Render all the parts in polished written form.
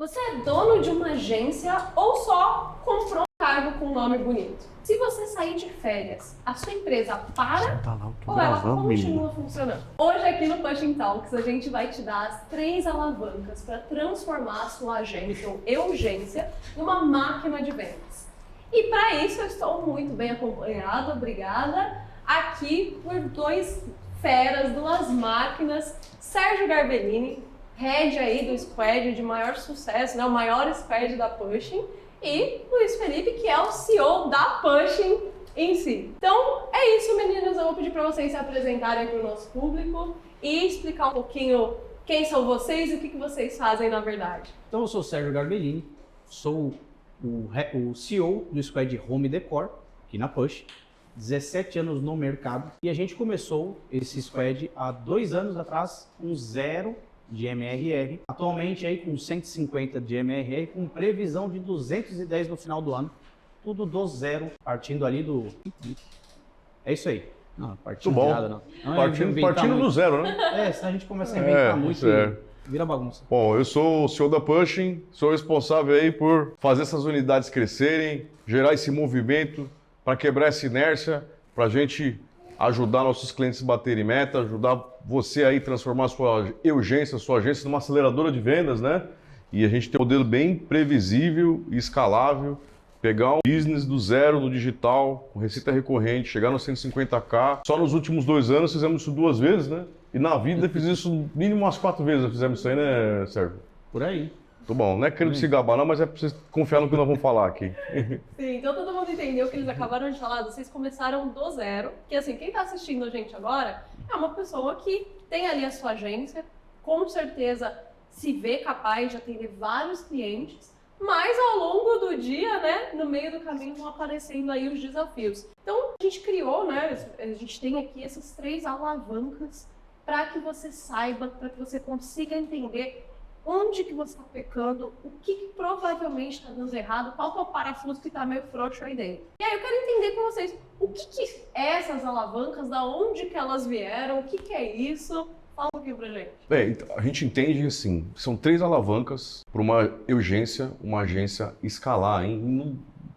Você é dono de uma agência ou só comprou um cargo com um nome bonito? Se você sair de férias, a sua empresa para ou ela continua funcionando? Hoje aqui no Pushing Talks a gente vai te dar as 3 alavancas para transformar a sua agência ou urgência numa máquina de vendas. E para isso eu estou muito bem acompanhada, obrigada, aqui por 2 feras, 2 máquinas, Sérgio Garbellini, head aí do squad de maior sucesso, né, o maior squad da Pushing, e Luiz Felipe, que é o CEO da Pushing em si. Então é isso, meninas, eu vou pedir para vocês se apresentarem para o nosso público e explicar um pouquinho quem são vocês e o que vocês fazem na verdade. Então eu sou o Sérgio Garbellini, sou o CEO do squad Home Decor, aqui na Push, 17 anos no mercado, e a gente começou esse squad há 2 anos atrás com 0 de MRR, atualmente aí com 150 de MRR, com previsão de 210 no final do ano, tudo do zero, partindo ali do... É isso aí. Não, partindo muito bom. de nada, não. Partindo do zero, né? Se a gente começa a inventar muito, vira bagunça. Bom, eu sou o CEO da Pushing, sou responsável aí por fazer essas unidades crescerem, gerar esse movimento para quebrar essa inércia, para a gente ajudar nossos clientes a baterem meta, ajudar você aí a transformar a sua urgência, sua agência numa aceleradora de vendas, né? E a gente tem um modelo bem previsível e escalável, pegar um business do zero no digital, com receita recorrente, chegar nos 150k. Só nos últimos 2 anos fizemos isso 2 vezes, né? E na vida fiz isso mínimo umas 4 vezes, fizemos isso aí, né, Sérgio? Por aí. Muito bom, não é querendo se gabar não, mas é pra vocês confiar no que nós vamos falar aqui. Sim, então todo mundo entendeu que eles acabaram de falar, vocês começaram do zero, que assim, quem está assistindo a gente agora é uma pessoa que tem ali a sua agência, com certeza se vê capaz de atender vários clientes, mas ao longo do dia, né, no meio do caminho vão aparecendo aí os desafios. Então a gente criou, né, a gente tem aqui essas 3 alavancas para que você saiba, para que você consiga entender onde que você está pecando, o que provavelmente está dando errado, qual que é o parafuso que está meio frouxo aí dentro. E aí eu quero entender com vocês, o que é essas alavancas, da onde que elas vieram, o que é isso? Fala um pouquinho pra gente. Bem, então, a gente entende assim, são 3 alavancas para uma urgência, uma agência escalar,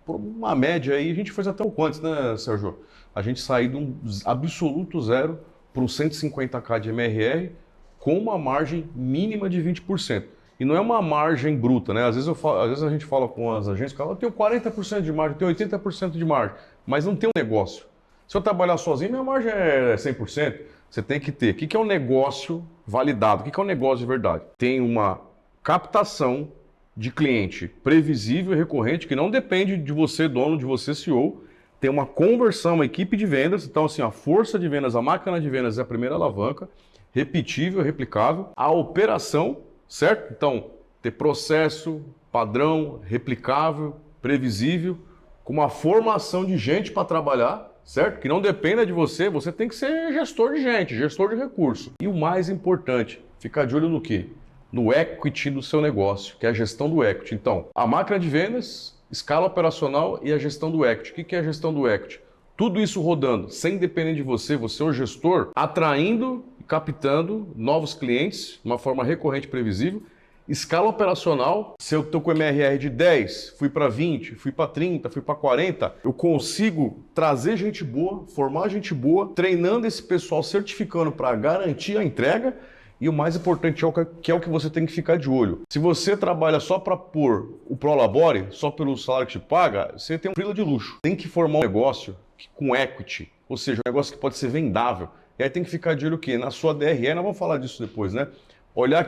por uma média aí, a gente fez até um pouco antes, né, Sérgio? A gente saiu de um absoluto zero para um 150k de MRR, com uma margem mínima de 20%. E não é uma margem bruta, né? Às vezes a gente fala com as agências, eu tenho 40% de margem, eu tenho 80% de margem, mas não tem um negócio. Se eu trabalhar sozinho, minha margem é 100%. Você tem que ter. O que é um negócio validado? O que é um negócio de verdade? Tem uma captação de cliente previsível e recorrente, que não depende de você, dono, de você, CEO. Tem uma conversão, uma equipe de vendas. Então, assim, a força de vendas, a máquina de vendas é a primeira alavanca. Repetível, replicável, a operação, certo? Então, ter processo, padrão, replicável, previsível, com uma formação de gente para trabalhar, certo? Que não dependa de você, você tem que ser gestor de gente, gestor de recurso. E o mais importante, ficar de olho no quê? No equity do seu negócio, que é a gestão do equity. Então, a máquina de vendas, escala operacional e a gestão do equity. O que é a gestão do equity? Tudo isso rodando, sem depender de você, você é o gestor, atraindo e captando novos clientes de uma forma recorrente e previsível. Escala operacional, se eu estou com MRR de 10, fui para 20, fui para 30, fui para 40, eu consigo trazer gente boa, formar gente boa, treinando esse pessoal, certificando para garantir a entrega. E o mais importante é o que você tem que ficar de olho. Se você trabalha só para pôr o Prolabore, só pelo salário que te paga, você tem um frila de luxo. Tem que formar um negócio com equity, ou seja, um negócio que pode ser vendável. E aí tem que ficar de olho o quê? Na sua DRE, nós vamos falar disso depois, né? Olhar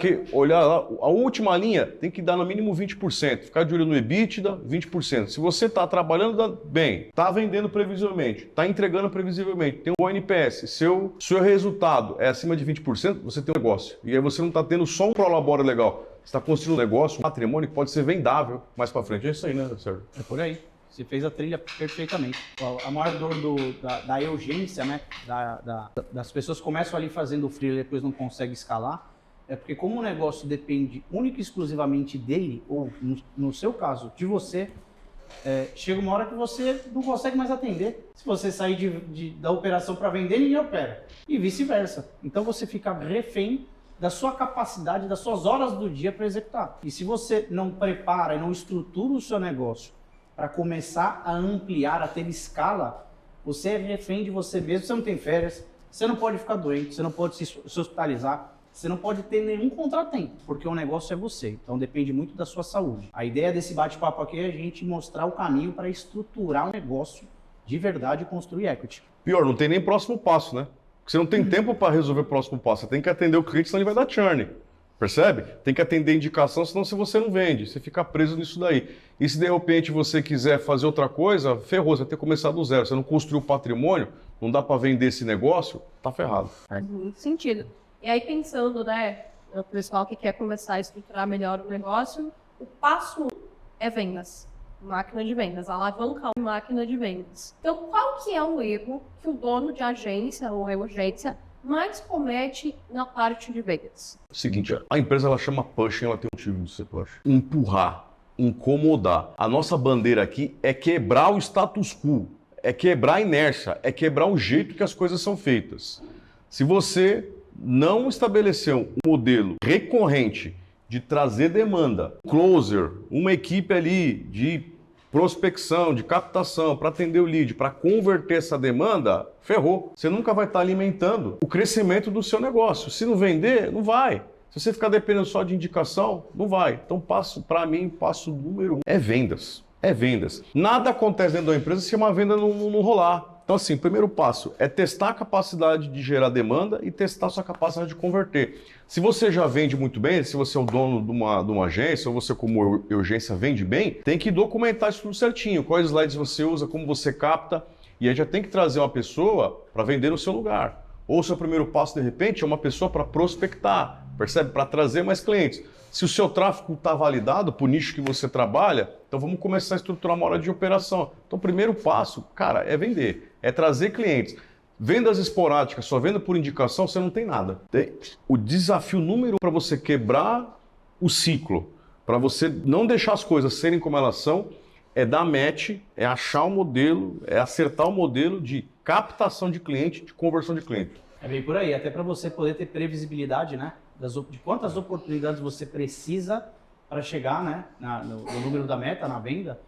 lá, a última linha tem que dar no mínimo 20%. Ficar de olho no EBITDA, 20%. Se você está trabalhando bem, está vendendo previsivelmente, está entregando previsivelmente, tem um bom NPS, seu resultado é acima de 20%, você tem um negócio. E aí você não está tendo só um prolabore legal. Você está construindo um negócio, um patrimônio que pode ser vendável mais para frente. É isso aí, né, Sérgio? É por aí. Você fez a trilha perfeitamente. A maior dor da urgência, né? Das pessoas que começam ali fazendo o freela e depois não conseguem escalar, é porque como o negócio depende única e exclusivamente dele, ou no seu caso, de você, chega uma hora que você não consegue mais atender. Se você sair da operação para vender, ninguém opera. E vice-versa. Então você fica refém da sua capacidade, das suas horas do dia para executar. E se você não prepara e não estrutura o seu negócio para começar a ampliar, a ter escala, você é refém de você mesmo, você não tem férias, você não pode ficar doente, você não pode se hospitalizar, você não pode ter nenhum contratempo, porque o negócio é você, então depende muito da sua saúde. A ideia desse bate-papo aqui é a gente mostrar o caminho para estruturar um negócio de verdade e construir equity. Pior, não tem nem próximo passo, né? Porque você não tem tempo para resolver o próximo passo, você tem que atender o cliente, senão ele vai dar churn. Percebe? Tem que atender indicação, senão se você não vende, você fica preso nisso daí. E se de repente você quiser fazer outra coisa, ferrou, você vai ter que começar do zero. Você não construiu patrimônio, não dá para vender esse negócio, tá ferrado. Faz muito sentido. E aí pensando, né, o pessoal que quer começar a estruturar melhor o negócio, o passo 1 é vendas. Máquina de vendas, alavancar uma máquina de vendas. Então, qual que é o erro que o dono de agência ou agência mais comete na parte de vendas? Seguinte, a empresa ela chama pushing, ela tem um motivo de ser push. Empurrar, incomodar. A nossa bandeira aqui é quebrar o status quo, é quebrar a inércia, é quebrar o jeito que as coisas são feitas. Se você não estabeleceu um modelo recorrente de trazer demanda, closer, uma equipe ali de prospecção, de captação, para atender o lead, para converter essa demanda, ferrou. Você nunca vai estar alimentando o crescimento do seu negócio. Se não vender, não vai. Se você ficar dependendo só de indicação, não vai. Então, para mim, passo número 1 é vendas. É vendas. Nada acontece dentro da empresa se uma venda não rolar. Então, assim, o primeiro passo é testar a capacidade de gerar demanda e testar a sua capacidade de converter. Se você já vende muito bem, se você é o dono de uma agência, ou você como agência vende bem, tem que documentar isso tudo certinho. Quais slides você usa, como você capta. E aí já tem que trazer uma pessoa para vender no seu lugar. Ou o seu primeiro passo, de repente, é uma pessoa para prospectar, percebe? Para trazer mais clientes. Se o seu tráfego está validado para o nicho que você trabalha, então vamos começar a estruturar uma hora de operação. Então o primeiro passo, cara, é vender, é trazer clientes. Vendas esporádicas, só venda por indicação, você não tem nada. O desafio número 1 para você quebrar o ciclo, para você não deixar as coisas serem como elas são, é dar match, é achar o modelo, é acertar o modelo de captação de cliente, de conversão de cliente. É bem por aí, até para você poder ter previsibilidade, né? De quantas oportunidades você precisa para chegar, né, no número da meta, na venda,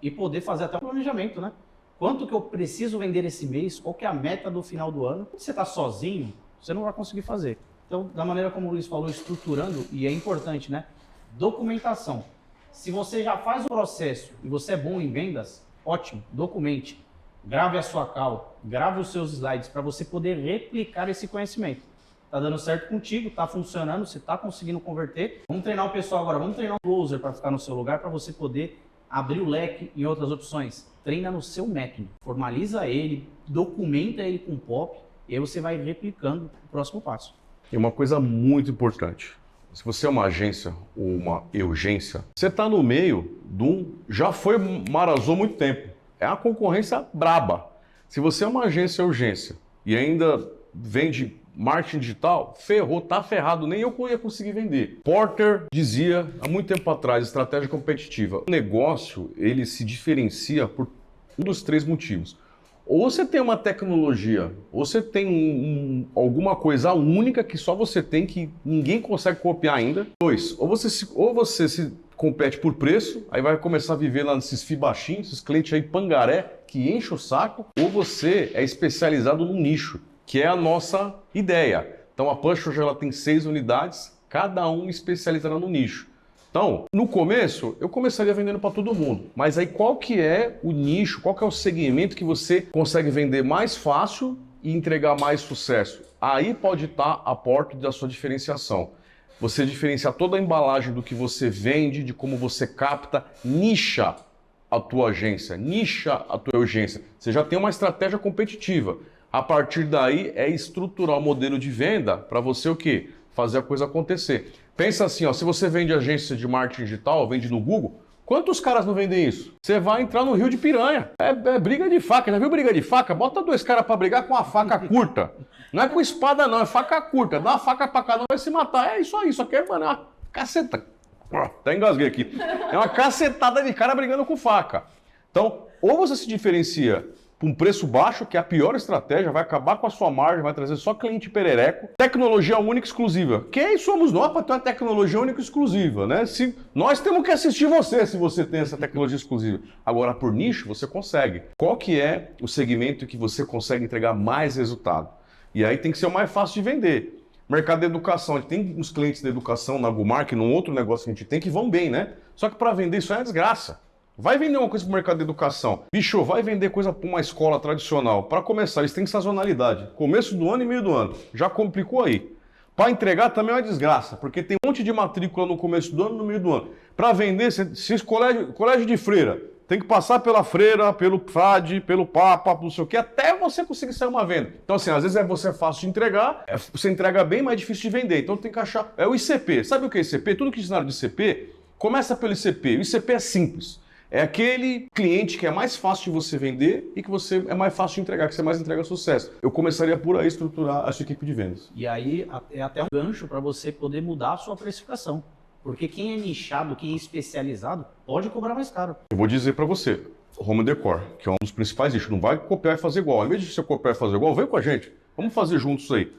e poder fazer até um planejamento, né? Quanto que eu preciso vender esse mês? Qual que é a meta do final do ano? Se você está sozinho, você não vai conseguir fazer. Então, da maneira como o Luiz falou, estruturando, e é importante, né? Documentação. Se você já faz o processo e você é bom em vendas, ótimo, documente. Grave a sua call, grave os seus slides para você poder replicar esse conhecimento. Tá dando certo contigo, tá funcionando, você tá conseguindo converter. Vamos treinar o pessoal agora, vamos treinar um closer para ficar no seu lugar, para você poder abrir o leque em outras opções. Treina no seu método, formaliza ele, documenta ele com POP, e aí você vai replicando o próximo passo. E uma coisa muito importante, se você é uma agência ou uma urgência, você está no meio de já foi Marazô há muito tempo. É uma concorrência braba. Se você é uma agência urgência e ainda vende marketing digital, ferrou, tá ferrado, nem eu ia conseguir vender. Porter dizia há muito tempo atrás, estratégia competitiva. O negócio, ele se diferencia por um dos 3 motivos. Ou você tem uma tecnologia, ou você tem alguma coisa única que só você tem, que ninguém consegue copiar ainda. 2, ou você se compete por preço, aí vai começar a viver lá nesses FII baixinhos, esses clientes aí pangaré, que enche o saco, ou você é especializado num nicho, que é a nossa ideia. Então a Push hoje ela tem 6 unidades, cada um especializado no nicho. Então, no começo, eu começaria vendendo para todo mundo. Mas aí qual que é o nicho, qual que é o segmento que você consegue vender mais fácil e entregar mais sucesso? Aí pode estar a porta da sua diferenciação. Você diferenciar toda a embalagem do que você vende, de como você capta, nicha a tua agência, nicha a tua urgência. Você já tem uma estratégia competitiva. A partir daí é estruturar o modelo de venda para você o quê? Fazer a coisa acontecer. Pensa assim, ó, se você vende agência de marketing digital, vende no Google, quantos caras não vendem isso? Você vai entrar no rio de piranha. É briga de faca. Já viu briga de faca? Bota 2 caras para brigar com uma faca curta. Não é com espada não, é faca curta. Dá uma faca para cada um, vai se matar. É isso aí, só que é, mano, é uma caceta. Até engasguei aqui. É uma cacetada de cara brigando com faca. Então, ou você se diferencia por um preço baixo, que é a pior estratégia, vai acabar com a sua margem, vai trazer só cliente perereco. Tecnologia única e exclusiva. Quem somos nós para ter uma tecnologia única e exclusiva, né? Nós temos que assistir você se você tem essa tecnologia exclusiva. Agora, por nicho, você consegue. Qual que é o segmento que você consegue entregar mais resultado? E aí tem que ser o mais fácil de vender. Mercado de educação, a gente tem uns clientes de educação na Gumar, que num outro negócio que a gente tem, que vão bem, né? Só que para vender isso é uma desgraça. Vai vender uma coisa para o mercado de educação. Bicho, vai vender coisa para uma escola tradicional. Para começar, eles têm sazonalidade. Começo do ano e meio do ano. Já complicou aí. Para entregar também é uma desgraça, porque tem um monte de matrícula no começo do ano e no meio do ano. Para vender, se colégio de freira, tem que passar pela freira, pelo frade, pelo papa, não sei o quê, até você conseguir sair uma venda. Então, assim, às vezes você é fácil de entregar, você entrega bem, mas é difícil de vender. Então tem que achar. É o ICP. Sabe o que é ICP? Tudo que ensinaram de ICP, começa pelo ICP. O ICP é simples. É aquele cliente que é mais fácil de você vender e que você é mais fácil de entregar, que você mais entrega sucesso. Eu começaria por aí estruturar a sua equipe de vendas. E aí é até um gancho para você poder mudar a sua precificação. Porque quem é nichado, quem é especializado, pode cobrar mais caro. Eu vou dizer para você, Home Decor, que é um dos principais nichos, não vai copiar e fazer igual. Ao invés de você copiar e fazer igual, vem com a gente. Vamos fazer juntos isso aí.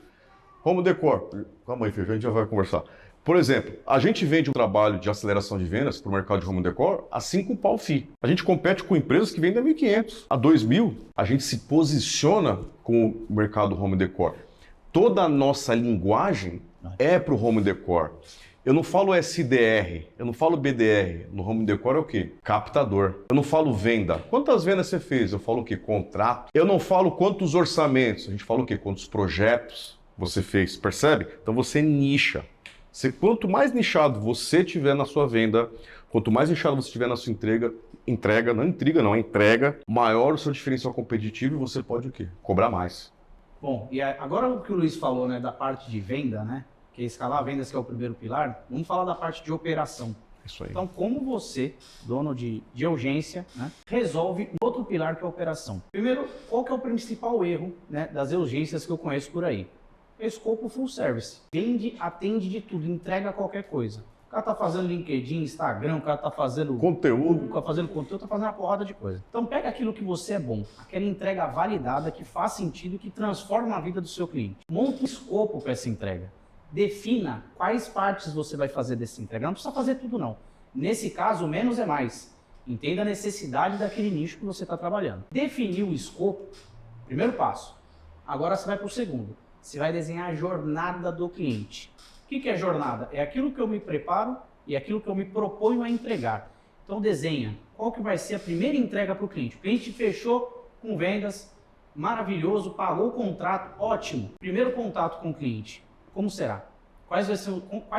Home Decor, calma aí, filho, a gente já vai conversar. Por exemplo, a gente vende um trabalho de aceleração de vendas para o mercado de home decor a 5 pau FII. A gente compete com empresas que vendem a 1.500, a 2.000. A gente se posiciona com o mercado home decor. Toda a nossa linguagem é para o home decor. Eu não falo SDR, eu não falo BDR. No home decor é o quê? Captador. Eu não falo venda. Quantas vendas você fez? Eu falo o quê? Contrato. Eu não falo quantos orçamentos. A gente fala o quê? Quantos projetos você fez. Percebe? Então você nicha. Quanto mais nichado você tiver na sua venda, quanto mais nichado você tiver na sua entrega, maior o seu diferencial competitivo e você pode o quê? Cobrar mais. Bom, e agora o que o Luiz falou, né, da parte de venda, né, que é escalar vendas, que é o primeiro pilar, vamos falar da parte de operação. Isso aí. Então, como você, dono de urgência, né, resolve outro pilar que é a operação? Primeiro, qual que é o principal erro, né, das urgências que eu conheço por aí? Escopo full service. Vende, atende de tudo, entrega qualquer coisa. O cara tá fazendo LinkedIn, Instagram, o cara tá fazendo conteúdo, tá fazendo uma porrada de coisa. Então pega aquilo que você é bom, aquela entrega validada que faz sentido, que transforma a vida do seu cliente. Monta um escopo para essa entrega. Defina quais partes você vai fazer dessa entrega. Não precisa fazer tudo não. Nesse caso, menos é mais. Entenda a necessidade daquele nicho que você está trabalhando. Definir o escopo, primeiro passo. Agora você vai para o segundo. Você vai desenhar a jornada do cliente. O que é jornada? É aquilo que eu me preparo e aquilo que eu me proponho a entregar. Então desenha qual que vai ser a primeira entrega para o cliente. O cliente fechou com vendas, maravilhoso, pagou o contrato, ótimo. Primeiro contato com o cliente, como será? Quais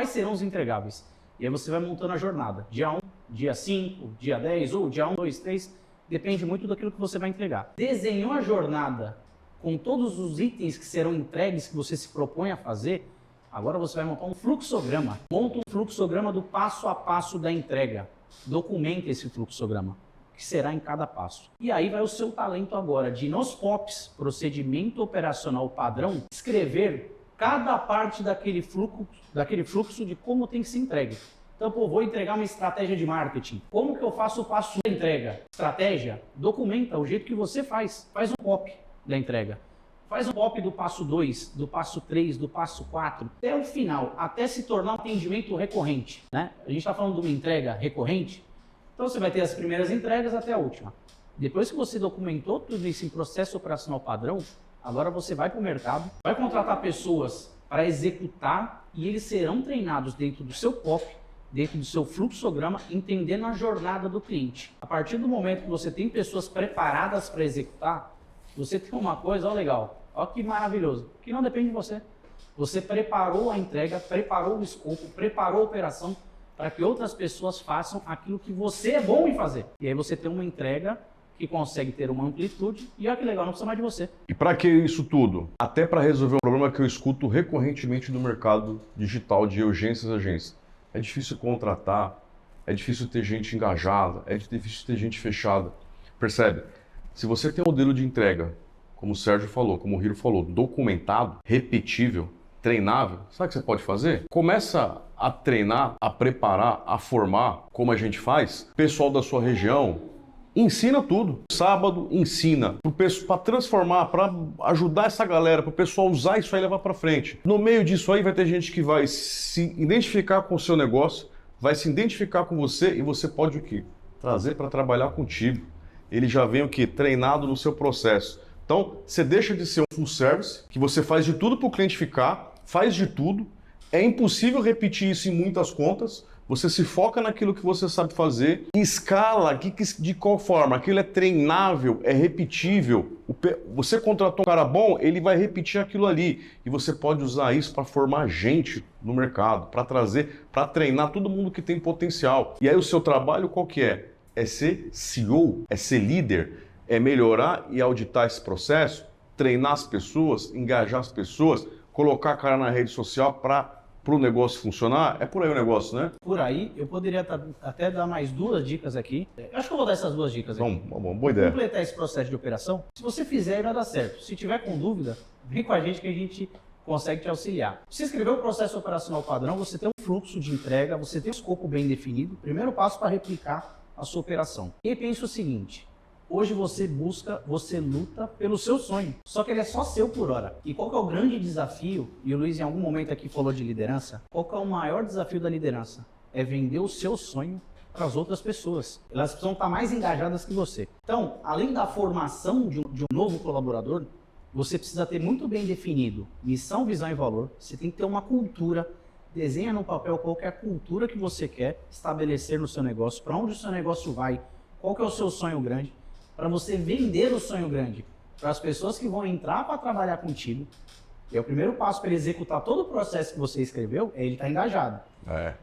serão os entregáveis? E aí você vai montando a jornada. Dia 1, dia 5, dia 10 ou dia 1, 2, 3. Depende muito daquilo que você vai entregar. Desenhou a jornada com todos os itens que serão entregues que você se propõe a fazer, agora você vai montar um fluxograma. Monta um fluxograma do passo a passo da entrega. Documenta esse fluxograma, que será em cada passo. E aí vai o seu talento agora de, nos POPs, procedimento operacional padrão, escrever cada parte daquele fluxo de como tem que ser entregue. Então, vou entregar uma estratégia de marketing. Como que eu faço o passo da entrega? Estratégia, documenta o jeito que você faz. Faz um POP da entrega. Faz um POP do passo 2, do passo 3, do passo 4, até o final, até se tornar um atendimento recorrente, né? A gente está falando de uma entrega recorrente, então você vai ter as primeiras entregas até a última. Depois que você documentou tudo isso em processo operacional padrão, agora você vai para o mercado, vai contratar pessoas para executar e eles serão treinados dentro do seu POP, dentro do seu fluxograma, entendendo a jornada do cliente. A partir do momento que você tem pessoas preparadas para executar, você tem uma coisa, ó legal, ó que maravilhoso, que não depende de você. Você preparou a entrega, preparou o escopo, preparou a operação para que outras pessoas façam aquilo que você é bom em fazer. E aí você tem uma entrega que consegue ter uma amplitude e olha que legal, não precisa mais de você. E para que isso tudo? Até para resolver um problema que eu escuto recorrentemente no mercado digital de agências. É difícil contratar, é difícil ter gente engajada, é difícil ter gente fechada. Percebe? Se você tem um modelo de entrega, como o Sérgio falou, como o Hiro falou, documentado, repetível, treinável, sabe o que você pode fazer? Começa a treinar, a preparar, a formar, como a gente faz, pessoal da sua região, Ensina tudo. Sábado, ensina. Para transformar, para ajudar essa galera, para o pessoal usar isso aí e levar para frente. No meio disso aí vai ter gente que vai se identificar com o seu negócio, vai se identificar com você e você pode o quê? Trazer para trabalhar contigo. Ele já vem o quê? Treinado no seu processo. Então, você deixa de ser um full service, que você faz de tudo para o cliente ficar, faz de tudo. É impossível repetir isso em muitas contas. Você se foca naquilo que você sabe fazer e escala de qual forma? Aquilo é treinável, é repetível. Você contratou um cara bom, ele vai repetir aquilo ali. E você pode usar isso para formar gente no mercado, para trazer, para treinar todo mundo que tem potencial. E aí o seu trabalho qual que é? É ser CEO, é ser líder, é melhorar e auditar esse processo, treinar as pessoas, engajar as pessoas, colocar a cara na rede social para o negócio funcionar. É por aí o negócio, né? Por aí, eu poderia até dar mais 2 dicas aqui. Eu acho que eu vou dar essas 2 dicas aqui. Bom, boa ideia. Completar esse processo de operação. Se você fizer, vai dar certo. Se tiver com dúvida, vem com a gente que a gente consegue te auxiliar. Você escreveu o processo operacional padrão, você tem um fluxo de entrega, você tem um escopo bem definido. Primeiro passo para replicar a sua operação. E pensa o seguinte: hoje você luta pelo seu sonho, só que ele é só seu por hora. E qual que é o grande desafio? E o Luiz em algum momento aqui falou de liderança. Qual que é o maior desafio da liderança? É vender o seu sonho para as outras pessoas. Elas precisam estar mais engajadas que você. Então, além da formação de um novo colaborador, você precisa ter muito bem definido missão, visão e valor. Você tem que ter uma cultura. Desenha no papel qual que é a cultura que você quer estabelecer no seu negócio, para onde o seu negócio vai, qual que é o seu sonho grande, para você vender o sonho grande para as pessoas que vão entrar para trabalhar contigo. E é o primeiro passo para ele executar todo o processo que você escreveu, é ele estar engajado.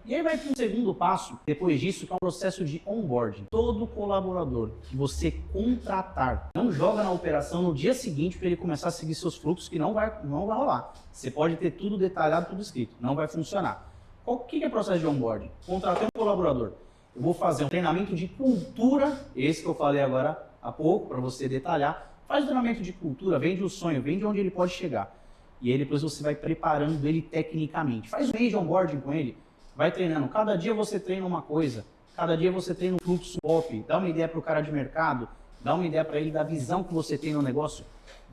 E aí vai para um segundo passo, depois disso, que é um processo de onboarding. Todo colaborador que você contratar, não joga na operação no dia seguinte para ele começar a seguir seus fluxos, que não vai rolar. Você pode ter tudo detalhado, tudo escrito, não vai funcionar. O que é processo de onboarding? Contratei um colaborador. Eu vou fazer um treinamento de cultura, esse que eu falei agora há pouco, para você detalhar. Faz o treinamento de cultura, vende o sonho, vende onde ele pode chegar. E aí depois você vai preparando ele tecnicamente. Faz um mês de onboarding com ele, vai treinando. Cada dia você treina uma coisa, cada dia você treina um fluxo pop, dá uma ideia para o cara de mercado, dá uma ideia para ele da visão que você tem no negócio.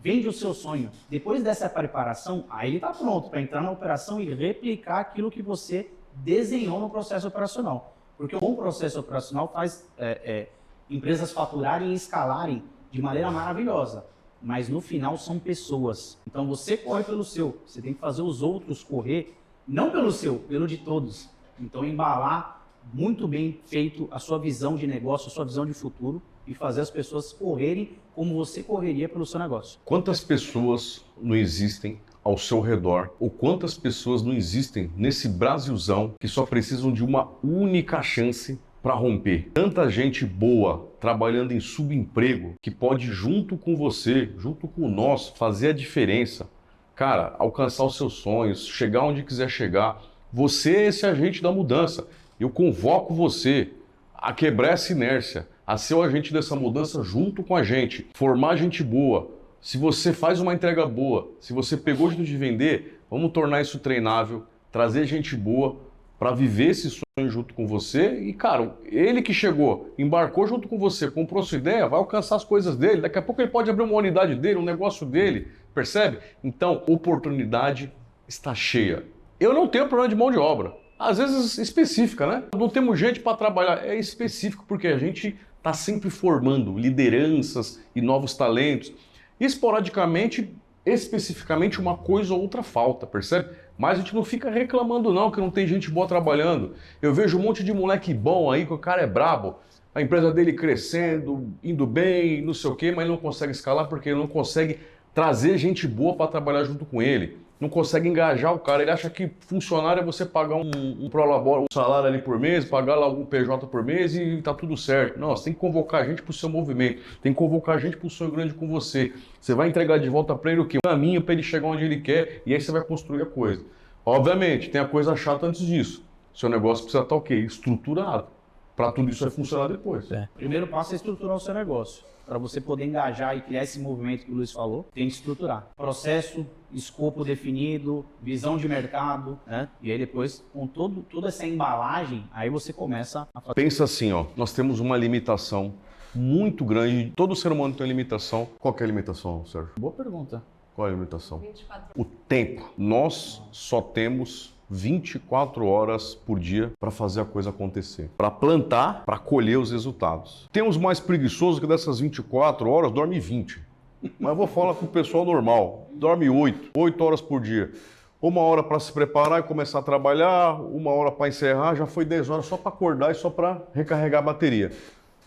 Vende o seu sonho. Depois dessa preparação, aí ele está pronto para entrar na operação e replicar aquilo que você desenhou no processo operacional. Porque um bom processo operacional faz empresas faturarem e escalarem de maneira maravilhosa. Mas no final são pessoas. Então você corre pelo seu. Você tem que fazer os outros correr, não pelo seu, pelo de todos. Então embalar muito bem feito a sua visão de negócio, a sua visão de futuro e fazer as pessoas correrem como você correria pelo seu negócio. Quantas pessoas não existem ao seu redor, ou quantas pessoas não existem nesse Brasilzão que só precisam de uma única chance para romper? Tanta gente boa trabalhando em subemprego que pode, junto com você, junto com o nosso, fazer a diferença. Cara, alcançar os seus sonhos, chegar onde quiser chegar. Você é esse agente da mudança. Eu convoco você a quebrar essa inércia, a ser o agente dessa mudança junto com a gente, formar gente boa. Se você faz uma entrega boa, se você pegou o jeito de vender, vamos tornar isso treinável, trazer gente boa para viver esse sonho junto com você. E, cara, ele que chegou, embarcou junto com você, comprou sua ideia, vai alcançar as coisas dele. Daqui a pouco ele pode abrir uma unidade dele, um negócio dele, percebe? Então, oportunidade está cheia. Eu não tenho problema de mão de obra. Às vezes específica, né? Não temos gente para trabalhar. É específico porque a gente está sempre formando lideranças e novos talentos. Esporadicamente, especificamente, uma coisa ou outra falta, percebe? Mas a gente não fica reclamando não, que não tem gente boa trabalhando. Eu vejo um monte de moleque bom aí, que o cara é brabo, a empresa dele crescendo, indo bem, não sei o quê, mas ele não consegue escalar porque ele não consegue trazer gente boa para trabalhar junto com ele. Não consegue engajar o cara. Ele acha que funcionário é você pagar um prolabore, um salário ali por mês, pagar lá um PJ por mês e tá tudo certo. Não, você tem que convocar a gente pro seu movimento, tem que convocar a gente pro sonho grande com você. Você vai entregar de volta para ele o quê? Um caminho para ele chegar onde ele quer e aí você vai construir a coisa. Obviamente, tem a coisa chata antes disso. Seu negócio precisa estar o quê? Estruturado. Para tudo isso vai funcionar depois. O primeiro passo é estruturar o seu negócio. Para você poder engajar e criar esse movimento que o Luiz falou, tem que estruturar. Processo, escopo definido, visão de mercado, né? E aí depois, com toda essa embalagem, aí você começa a fazer. Pensa assim, ó, nós temos uma limitação muito grande. Todo ser humano tem uma limitação. Qual que é a limitação, Sérgio? Boa pergunta. Qual é a limitação? 24. O tempo. Nós só temos 24 horas por dia para fazer a coisa acontecer. Para plantar, para colher os resultados. Tem uns mais preguiçosos que dessas 24 horas dorme 20. Mas eu vou falar com o pessoal normal. Dorme 8 horas por dia. 1 hora para se preparar e começar a trabalhar, 1 hora para encerrar, já foi 10 horas só para acordar e só para recarregar a bateria.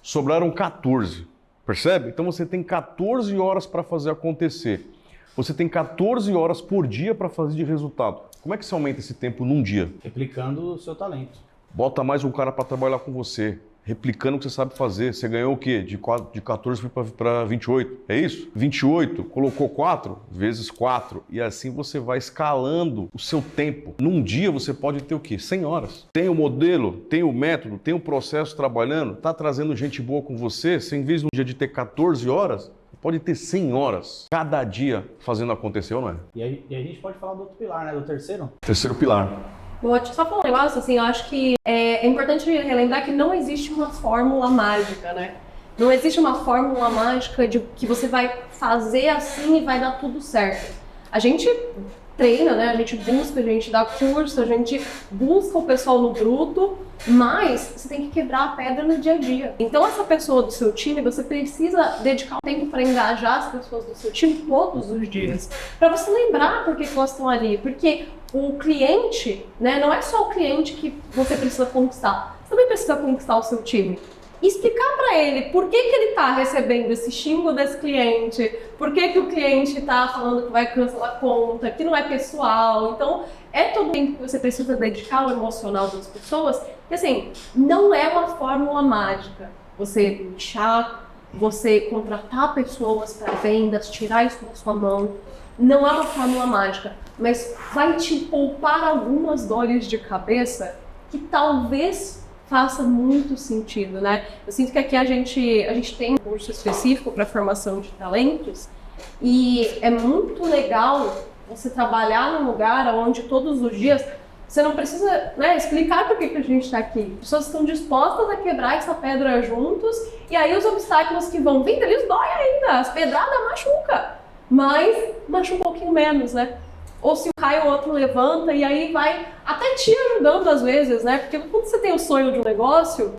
Sobraram 14, percebe? Então você tem 14 horas para fazer acontecer. Você tem 14 horas por dia para fazer de resultado. Como é que você aumenta esse tempo num dia? Replicando o seu talento. Bota mais um cara para trabalhar com você, replicando o que você sabe fazer. Você ganhou o quê? De 14 para 28, é isso? 28, colocou 4 vezes 4 e assim você vai escalando o seu tempo. Num dia você pode ter o quê? 100 horas. Tem o modelo, tem o método, tem o processo trabalhando, tá trazendo gente boa com você, você em vez de um dia de ter 14 horas, pode ter 100 horas cada dia fazendo acontecer, ou não é? E a gente pode falar do outro pilar, né? Do terceiro? Terceiro pilar. Vou te só falar um negócio, assim, eu acho que é importante relembrar que não existe uma fórmula mágica, né? Não existe uma fórmula mágica de que você vai fazer assim e vai dar tudo certo. A gente treina, né? A gente busca, a gente dá curso, a gente busca o pessoal no bruto, mas você tem que quebrar a pedra no dia a dia. Então essa pessoa do seu time, você precisa dedicar um tempo para engajar as pessoas do seu time todos os dias, para você lembrar por que elas estão ali, porque o cliente, né, não é só o cliente que você precisa conquistar, você também precisa conquistar o seu time. E explicar para ele por que ele está recebendo esse xingo desse cliente, por que o cliente está falando que vai cancelar a conta, que não é pessoal. Então, é todo o tempo que você precisa dedicar ao emocional das pessoas. E assim, não é uma fórmula mágica. Você inchar, você contratar pessoas para vendas, tirar isso da sua mão. Não é uma fórmula mágica, mas vai te poupar algumas dores de cabeça que talvez faça muito sentido, né? Eu sinto que aqui a gente tem um curso específico para formação de talentos e é muito legal você trabalhar num lugar onde todos os dias você não precisa, né, explicar por que a gente está aqui. As pessoas estão dispostas a quebrar essa pedra juntos e aí os obstáculos que vão vindo, eles doem ainda, as pedradas machucam, mas machuca um pouquinho menos, né? Ou se cai, o outro levanta e aí vai até te ajudando às vezes, né? Porque quando você tem o sonho de um negócio,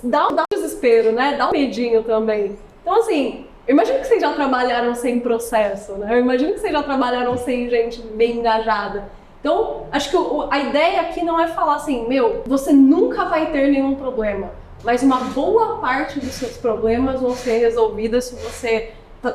dá um desespero, né? Dá um medinho também. Então assim, eu imagino que vocês já trabalharam sem processo, né? Eu imagino que vocês já trabalharam sem gente bem engajada. Então, acho que a ideia aqui não é falar assim, você nunca vai ter nenhum problema. Mas uma boa parte dos seus problemas vão ser resolvidas se você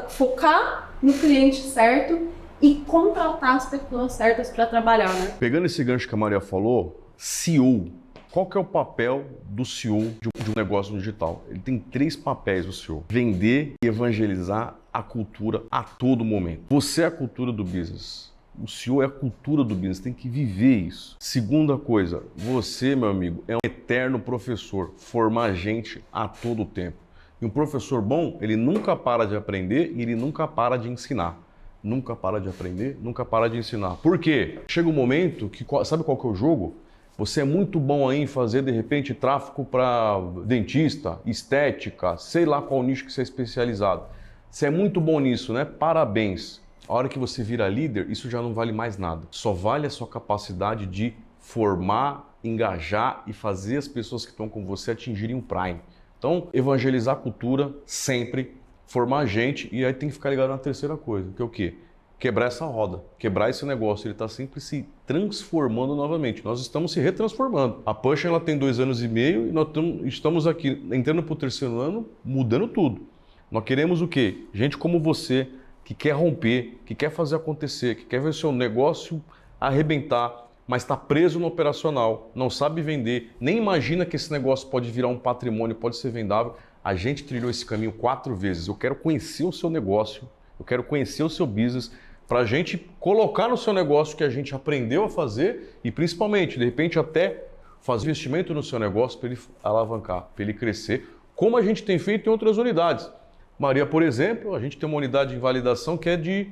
focar no cliente certo e contratar as pessoas certas para trabalhar, né? Pegando esse gancho que a Maria falou, CEO. Qual que é o papel do CEO de um negócio digital? Ele tem 3 papéis, o CEO. Vender e evangelizar a cultura a todo momento. Você é a cultura do business. O CEO é a cultura do business, tem que viver isso. Segunda coisa, você, meu amigo, é um eterno professor, formar gente a todo tempo. E um professor bom, ele nunca para de aprender e ele nunca para de ensinar. Nunca para de aprender, nunca para de ensinar. Por quê? Chega um momento que, sabe qual que é o jogo? Você é muito bom aí em fazer, de repente, tráfego para dentista, estética, sei lá qual nicho que você é especializado. Você é muito bom nisso, né? Parabéns. A hora que você vira líder, isso já não vale mais nada. Só vale a sua capacidade de formar, engajar e fazer as pessoas que estão com você atingirem um prime. Então, evangelizar a cultura sempre, formar gente, e aí tem que ficar ligado na terceira coisa, que é o quê? Quebrar essa roda, quebrar esse negócio, ele está sempre se transformando novamente. Nós estamos se retransformando. A Push, ela tem 2 anos e meio e nós estamos aqui, entrando para o 3º ano, mudando tudo. Nós queremos o quê? Gente como você, que quer romper, que quer fazer acontecer, que quer ver o seu negócio arrebentar, mas está preso no operacional, não sabe vender, nem imagina que esse negócio pode virar um patrimônio, pode ser vendável. A gente trilhou esse caminho 4 vezes. Eu quero conhecer o seu negócio, eu quero conhecer o seu business, para a gente colocar no seu negócio o que a gente aprendeu a fazer e principalmente, de repente, até fazer investimento no seu negócio para ele alavancar, para ele crescer, como a gente tem feito em outras unidades. Maria, por exemplo, a gente tem uma unidade de validação que é de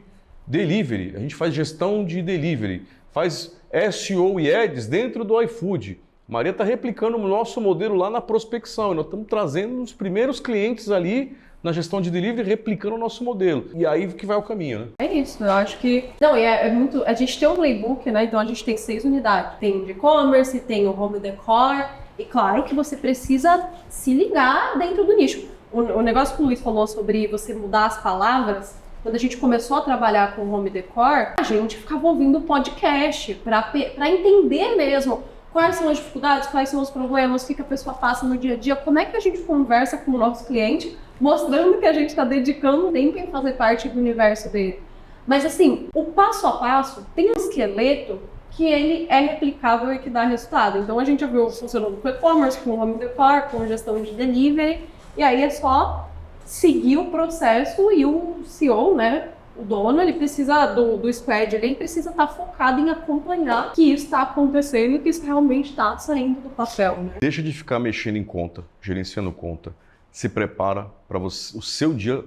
delivery. A gente faz gestão de delivery, faz SEO e Ads dentro do iFood. Maria está replicando o nosso modelo lá na prospecção. E nós estamos trazendo os primeiros clientes ali na gestão de delivery, replicando o nosso modelo. E aí que vai o caminho, né? É isso, eu acho que... Não, é muito... A gente tem um playbook, né? Então a gente tem 6 unidades. Tem o de e-commerce, tem o home decor. E claro que você precisa se ligar dentro do nicho. O negócio que o Luiz falou sobre você mudar as palavras, quando a gente começou a trabalhar com home decor, a gente ficava ouvindo podcast para entender mesmo quais são as dificuldades, quais são os problemas, o que a pessoa passa no dia a dia, como é que a gente conversa com o nosso cliente, mostrando que a gente está dedicando tempo em fazer parte do universo dele. Mas assim, o passo a passo tem um esqueleto que ele é replicável e que dá resultado. Então a gente já viu funcionando com e-commerce, com home decor, com gestão de delivery, e aí é só seguir o processo e o CEO, né, o dono, ele precisa do squad, ele precisa estar focado em acompanhar que isso está acontecendo e que isso realmente está saindo do papel, né? Deixa de ficar mexendo em conta, gerenciando conta. Se prepara para o seu dia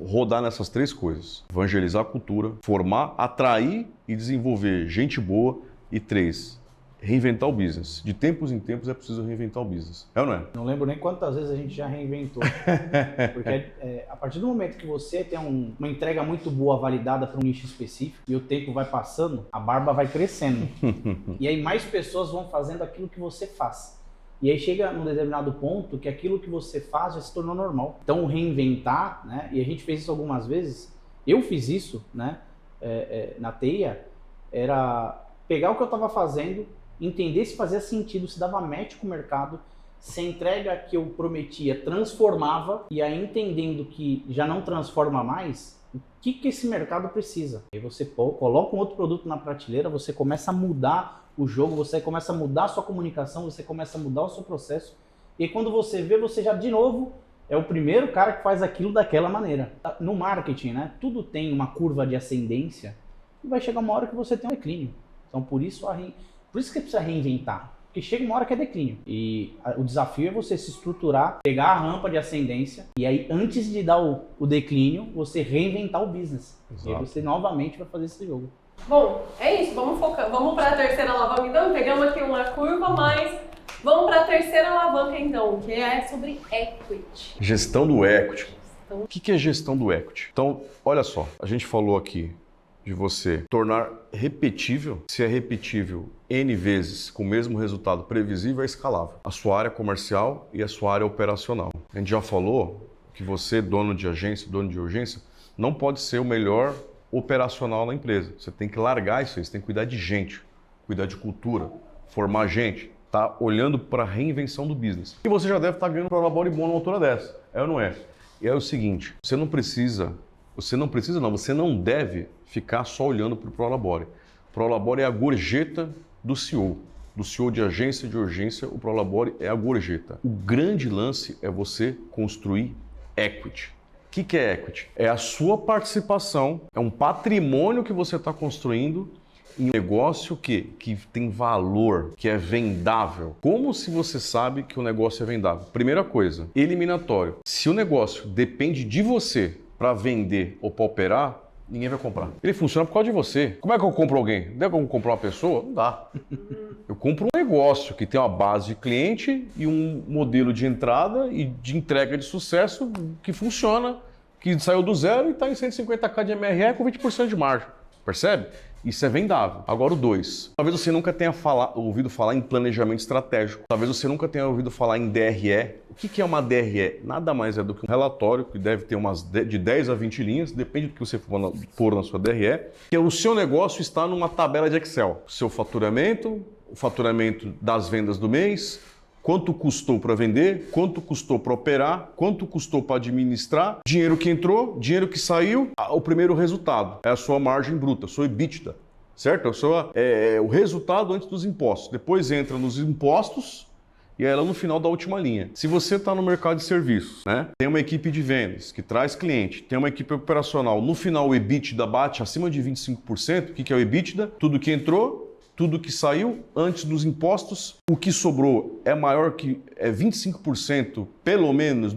rodar nessas 3 coisas. Evangelizar a cultura, formar, atrair e desenvolver gente boa. E 3, reinventar o business. De tempos em tempos é preciso reinventar o business. É ou não é? Não lembro nem quantas vezes a gente já reinventou. Porque a partir do momento que você tem uma entrega muito boa, validada para um nicho específico, e o tempo vai passando, a barba vai crescendo. E aí mais pessoas vão fazendo aquilo que você faz. E aí chega num determinado ponto que aquilo que você faz já se tornou normal. Então reinventar, né? E a gente fez isso algumas vezes, eu fiz isso, né? Na Teia, era pegar o que eu estava fazendo, entender se fazia sentido, se dava match com o mercado, se a entrega que eu prometia transformava, e aí entendendo que já não transforma mais, o que esse mercado precisa. Aí você coloca um outro produto na prateleira, você começa a mudar o jogo, você começa a mudar a sua comunicação, você começa a mudar o seu processo, e quando você vê, você já de novo é o primeiro cara que faz aquilo daquela maneira. No marketing, né, tudo tem uma curva de ascendência, e vai chegar uma hora que você tem um declínio. Então por isso que você precisa reinventar, porque chega uma hora que é declínio. E o desafio é você se estruturar, pegar a rampa de ascendência, e aí antes de dar o declínio, você reinventar o business. Exato. E aí você novamente vai fazer esse jogo. Bom, é isso, vamos focar. Vamos para a terceira alavanca então, pegamos aqui uma curva, mas vamos para a terceira alavanca então, que é sobre equity. Gestão do equity. O que é gestão do equity? Então, olha só, a gente falou aqui de você tornar repetível, se é repetível N vezes com o mesmo resultado previsível, é escalável. A sua área comercial e a sua área operacional. A gente já falou que você, dono de agência, dono de urgência, não pode ser o melhor operacional na empresa. Você tem que largar isso aí, você tem que cuidar de gente, cuidar de cultura, formar gente, tá olhando para a reinvenção do business. E você já deve estar ganhando para labore bom numa altura dessa, é ou não é? E é o seguinte, você não deve ficar só olhando para o Prolabore. Prolabore é a gorjeta do CEO de agência de urgência, o Prolabore é a gorjeta. O grande lance é você construir equity. O que é equity? É a sua participação, é um patrimônio que você está construindo em um negócio que tem valor, que é vendável. Como se você sabe que o negócio é vendável? Primeira coisa, eliminatório. Se o negócio depende de você para vender ou para operar, ninguém vai comprar. Ele funciona por causa de você. Como é que eu compro alguém? Dá para comprar uma pessoa? Não dá. Eu compro um negócio que tem uma base de cliente e um modelo de entrada e de entrega de sucesso que funciona, que saiu do zero e está em 150k de MRE com 20% de margem. Percebe? Isso é vendável. Agora o 2. Talvez você nunca tenha ouvido falar em planejamento estratégico. Talvez você nunca tenha ouvido falar em DRE. O que é uma DRE? Nada mais é do que um relatório que deve ter de 10 a 20 linhas, depende do que você for pôr na sua DRE, que o seu negócio está numa tabela de Excel. O seu faturamento, o faturamento das vendas do mês, quanto custou para vender, quanto custou para operar, quanto custou para administrar, dinheiro que entrou, dinheiro que saiu, o primeiro resultado é a sua margem bruta, a sua EBITDA, certo? É o resultado antes dos impostos. Depois entra nos impostos e ela no final da última linha. Se você está no mercado de serviços, né, tem uma equipe de vendas que traz cliente, tem uma equipe operacional, no final o EBITDA bate acima de 25%, o que é o EBITDA? Tudo que entrou, tudo que saiu antes dos impostos, o que sobrou é maior que 25%, pelo menos,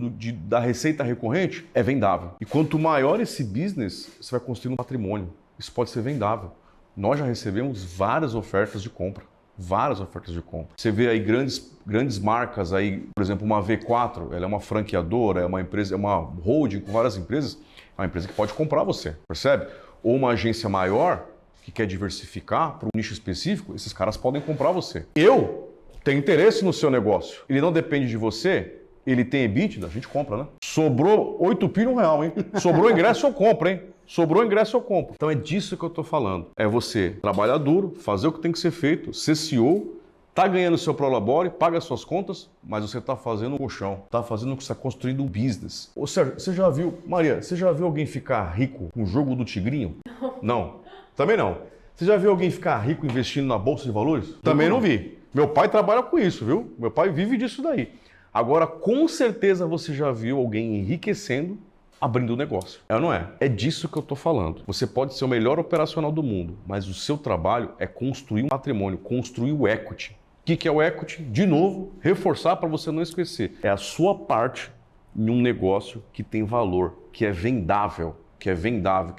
da receita recorrente, é vendável. E quanto maior esse business, você vai construir um patrimônio. Isso pode ser vendável. Nós já recebemos várias ofertas de compra. Várias ofertas de compra. Você vê aí grandes marcas aí, por exemplo, uma V4, ela é uma franqueadora, é uma empresa, é uma holding com várias empresas, é uma empresa que pode comprar você, percebe? Ou uma agência maior que quer diversificar para um nicho específico, esses caras podem comprar você. Eu tenho interesse no seu negócio. Ele não depende de você, ele tem EBITDA, a gente compra, né? Sobrou 8 pi no real, hein? Sobrou ingresso, eu compro, hein? Sobrou ingresso, eu compro. Então é disso que eu tô falando. É você trabalhar duro, fazer o que tem que ser feito, ser CEO, tá ganhando seu prolabore, paga suas contas, mas você tá fazendo um colchão, tá fazendo o que você está construindo um business. Ô Sérgio, você já viu, Maria, você já viu alguém ficar rico com o jogo do tigrinho? Não. Também não. Você já viu alguém ficar rico investindo na Bolsa de Valores? Também não vi. Meu pai trabalha com isso, viu? Meu pai vive disso daí. Agora, com certeza você já viu alguém enriquecendo abrindo um negócio. É ou não é? É disso que eu tô falando. Você pode ser o melhor operacional do mundo, mas o seu trabalho é construir um patrimônio, construir o equity. O que é o equity? De novo, reforçar para você não esquecer. É a sua parte em um negócio que tem valor, que é vendável, que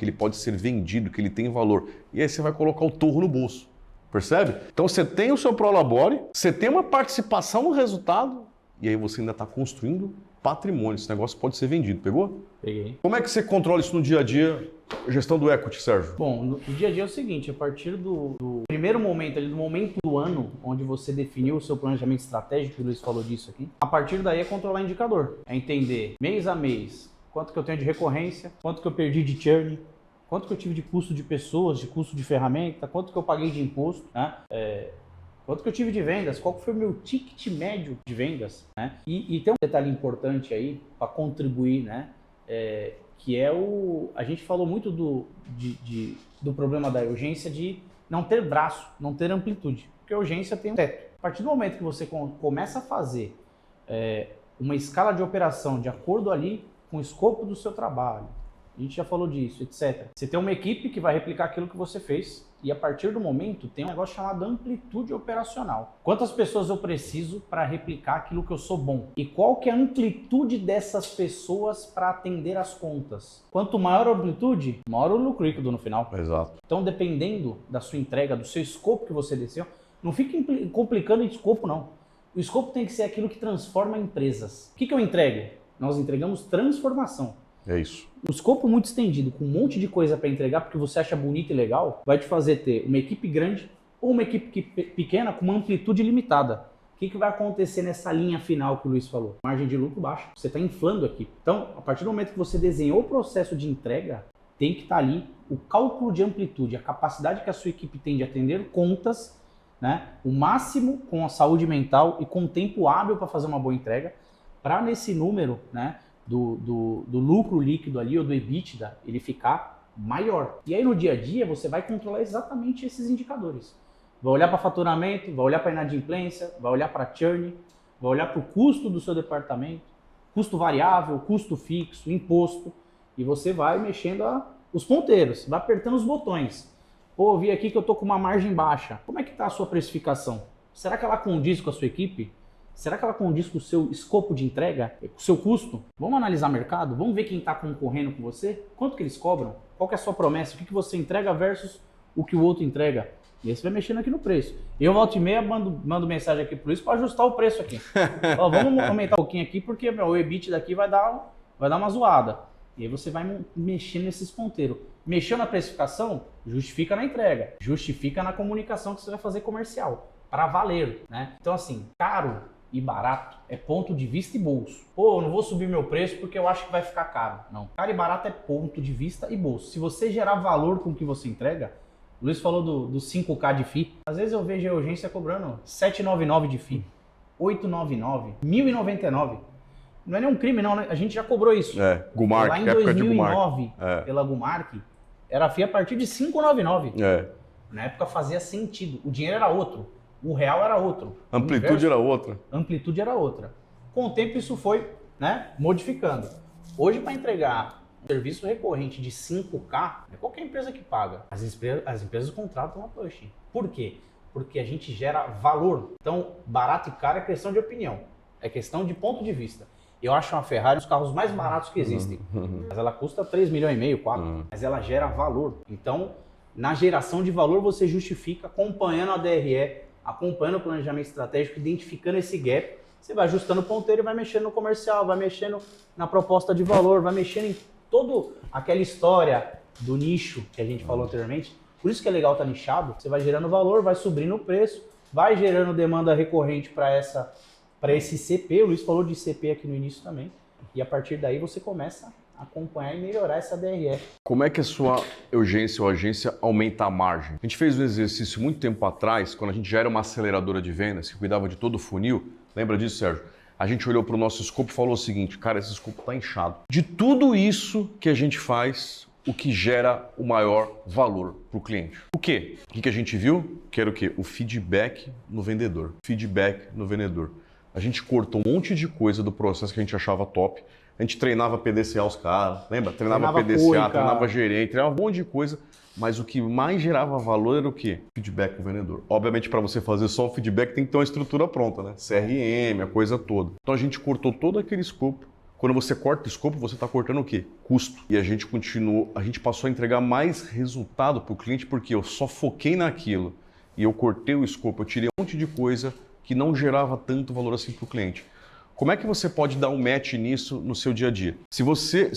ele pode ser vendido, que ele tem valor. E aí você vai colocar o torro no bolso. Percebe? Então você tem o seu prolabore, você tem uma participação no resultado e aí você ainda está construindo patrimônio. Esse negócio pode ser vendido. Pegou? Peguei. Como é que você controla isso no dia a dia, gestão do equity, Sérgio? Bom, no dia a dia é o seguinte, a partir do primeiro momento, ali, do momento do ano, onde você definiu o seu planejamento estratégico, o Luiz falou disso aqui, a partir daí é controlar indicador. É entender mês a mês quanto que eu tenho de recorrência, quanto que eu perdi de churn, quanto que eu tive de custo de pessoas, de custo de ferramenta, quanto que eu paguei de imposto, né? Quanto que eu tive de vendas, qual que foi o meu ticket médio de vendas, né? E tem um detalhe importante aí para contribuir, né? Que é a gente falou muito do problema da urgência de não ter braço, não ter amplitude, porque a urgência tem um teto. A partir do momento que você começa a fazer uma escala de operação de acordo ali com o escopo do seu trabalho, a gente já falou disso, etc. Você tem uma equipe que vai replicar aquilo que você fez e a partir do momento tem um negócio chamado amplitude operacional. Quantas pessoas eu preciso para replicar aquilo que eu sou bom? E qual que é a amplitude dessas pessoas para atender as contas? Quanto maior a amplitude, maior o lucro líquido no final. Exato. Então, dependendo da sua entrega, do seu escopo que você desceu, não fique complicando o escopo, não. O escopo tem que ser aquilo que transforma empresas. O que eu entrego? Nós entregamos transformação. É isso. O escopo muito estendido, com um monte de coisa para entregar, porque você acha bonito e legal, vai te fazer ter uma equipe grande ou uma equipe pequena com uma amplitude limitada. O que vai acontecer nessa linha final que o Luiz falou? Margem de lucro baixa. Você está inflando a equipe. Então, a partir do momento que você desenhou o processo de entrega, tem que estar ali o cálculo de amplitude, a capacidade que a sua equipe tem de atender contas, né? O máximo com a saúde mental e com tempo hábil para fazer uma boa entrega, para nesse número, né? Do lucro líquido ali, ou do EBITDA, ele ficar maior. E aí no dia a dia você vai controlar exatamente esses indicadores. Vai olhar para faturamento, vai olhar para inadimplência, vai olhar para churn, vai olhar para o custo do seu departamento, custo variável, custo fixo, imposto, e você vai mexendo os ponteiros, vai apertando os botões. Pô, vi aqui que eu estou com uma margem baixa. Como é que está a sua precificação? Será que ela condiz com a sua equipe? Será que ela condiz com o seu escopo de entrega, com o seu custo? Vamos analisar o mercado? Vamos ver quem está concorrendo com você? Quanto que eles cobram? Qual que é a sua promessa? O que você entrega versus o que o outro entrega? E aí você vai mexendo aqui no preço. Eu, volta e meia, mando mensagem aqui por isso para ajustar o preço aqui. Ó, vamos aumentar um pouquinho aqui porque o EBIT daqui vai dar uma zoada. E aí você vai mexendo nesses ponteiros. Mexeu na precificação, justifica na entrega. Justifica na comunicação que você vai fazer comercial. Para valer, né? Então assim, caro e barato é ponto de vista e bolso. Pô, eu não vou subir meu preço porque eu acho que vai ficar caro. Não. Caro e barato é ponto de vista e bolso. Se você gerar valor com o que você entrega, o Luiz falou do 5K de FII. Às vezes eu vejo a urgência cobrando 799 de FII, 899, 1.099. Não é nenhum crime não, né? A gente já cobrou isso. Gumark, lá em 2009, pela Gumark, era a FII a partir de 599. Na época fazia sentido. O dinheiro era outro. O real era outro. Amplitude era outra. Amplitude era outra. Com o tempo isso foi, né, modificando. Hoje, para entregar serviço recorrente de 5K, é qualquer empresa que paga. As empresas contratam a Push. Por quê? Porque a gente gera valor. Então, barato e caro é questão de opinião. É questão de ponto de vista. Eu acho uma Ferrari um dos carros mais baratos que existem. Mas ela custa 3,5 milhões, 4. Mas ela gera valor. Então, na geração de valor, você justifica acompanhando a DRE, acompanhando o planejamento estratégico, identificando esse gap. Você vai ajustando o ponteiro e vai mexendo no comercial, vai mexendo na proposta de valor, vai mexendo em toda aquela história do nicho que a gente falou anteriormente. Por isso que é legal estar nichado, você vai gerando valor, vai subindo o preço, vai gerando demanda recorrente para esse CP. O Luiz falou de CP aqui no início também. E a partir daí você começa a acompanhar e melhorar essa DRE. Como é que a sua urgência ou agência aumenta a margem? A gente fez um exercício muito tempo atrás, quando a gente já era uma aceleradora de vendas, que cuidava de todo o funil. Lembra disso, Sérgio? A gente olhou para o nosso escopo e falou o seguinte, cara, esse escopo está inchado. De tudo isso que a gente faz, o que gera o maior valor para o cliente. O quê? O que a gente viu? Que era o quê? O feedback no vendedor. Feedback no vendedor. A gente cortou um monte de coisa do processo que a gente achava top. A gente treinava PDCA os caras, lembra? Treinava PDCA, treinava gerente, treinava um monte de coisa. Mas o que mais gerava valor era o quê? Feedback com o vendedor. Obviamente, para você fazer só o feedback, tem que ter uma estrutura pronta, né? CRM, a coisa toda. Então a gente cortou todo aquele escopo. Quando você corta o escopo, você está cortando o quê? Custo. E a gente passou a entregar mais resultado para o cliente porque eu só foquei naquilo e eu cortei o escopo, eu tirei um monte de coisa que não gerava tanto valor assim para o cliente. Como é que você pode dar um match nisso no seu dia a dia? Se